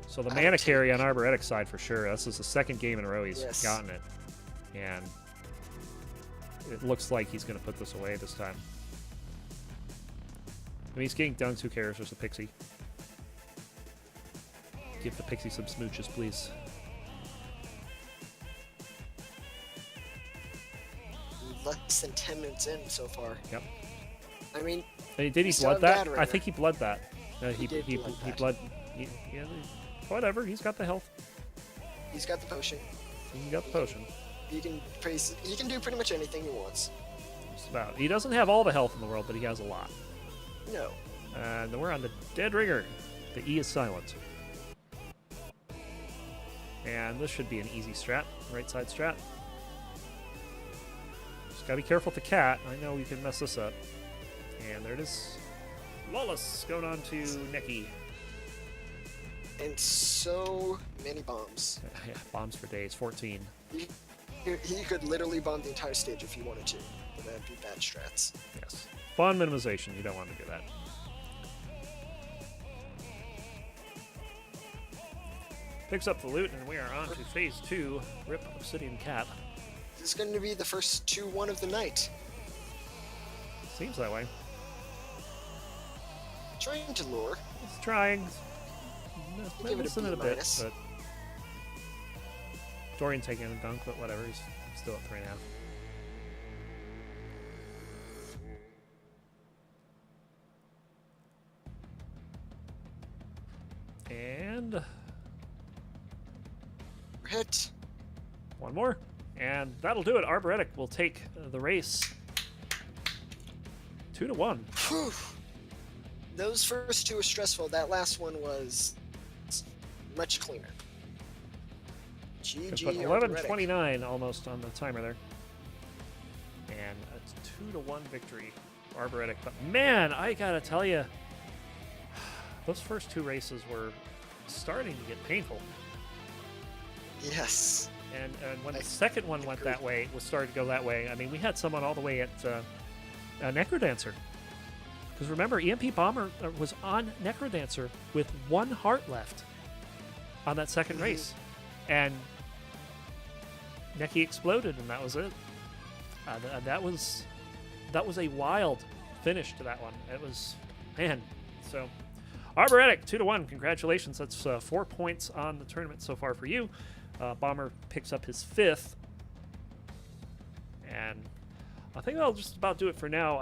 So the I mana would carry take- on Arboretic side for sure. This is the second game in a row he's Yes. gotten it, and it looks like he's going to put this away this time. I mean, he's getting dunked. Who cares? There's a pixie. Give the pixie some smooches, please. Less than 10 minutes in so far. Yep. I mean, Hey, did he Still blood that? have Dad I right think he blood that. He did blood that. Whatever. He's got the health. He's got the potion. He got the potion. He can do pretty much anything he wants. Just about. He doesn't have all the health in the world, but he has a lot. No. And then we're on the Dead Ringer. The E is silent. And this should be an easy strat. Right side strat. Just gotta be careful with the cat. I know we can mess this up. And there it is. Lawless going on to Neki. And so many bombs. Yeah, bombs for days. 14. He could literally bomb the entire stage if he wanted to. But that'd be bad strats. Yes. Spawn minimization. You don't want to do that. Picks up the loot, and we are on to phase 2. Rip Obsidian Cat. This is going to be the first 2-1 of the night. Seems that way. Trying to lure. He's trying. Give it a Missing B it a bit, minus. but Dorian taking a dunk, but whatever. He's still at 3.5. And Hit. one more. And that'll do it. Arboretic will take the race 2-1. Whew. Those first two were stressful. That last one was much cleaner. But GG. 11:29 almost on the timer there. And a 2-1 victory for Arboretic. But man, I gotta tell you, those first two races were starting to get painful. Yes. And when the second one went that way, was starting to go that way. I mean, we had someone all the way at Necrodancer. Because remember, EMP Bomber was on Necrodancer with 1 heart left on that second race. And Neki exploded, and that was it. That was a wild finish to that one. It was, man. So, Arboretic, 2-1. Congratulations. That's 4 points on the tournament so far for you. Bomber picks up his 5th. And I think that'll just about do it for now.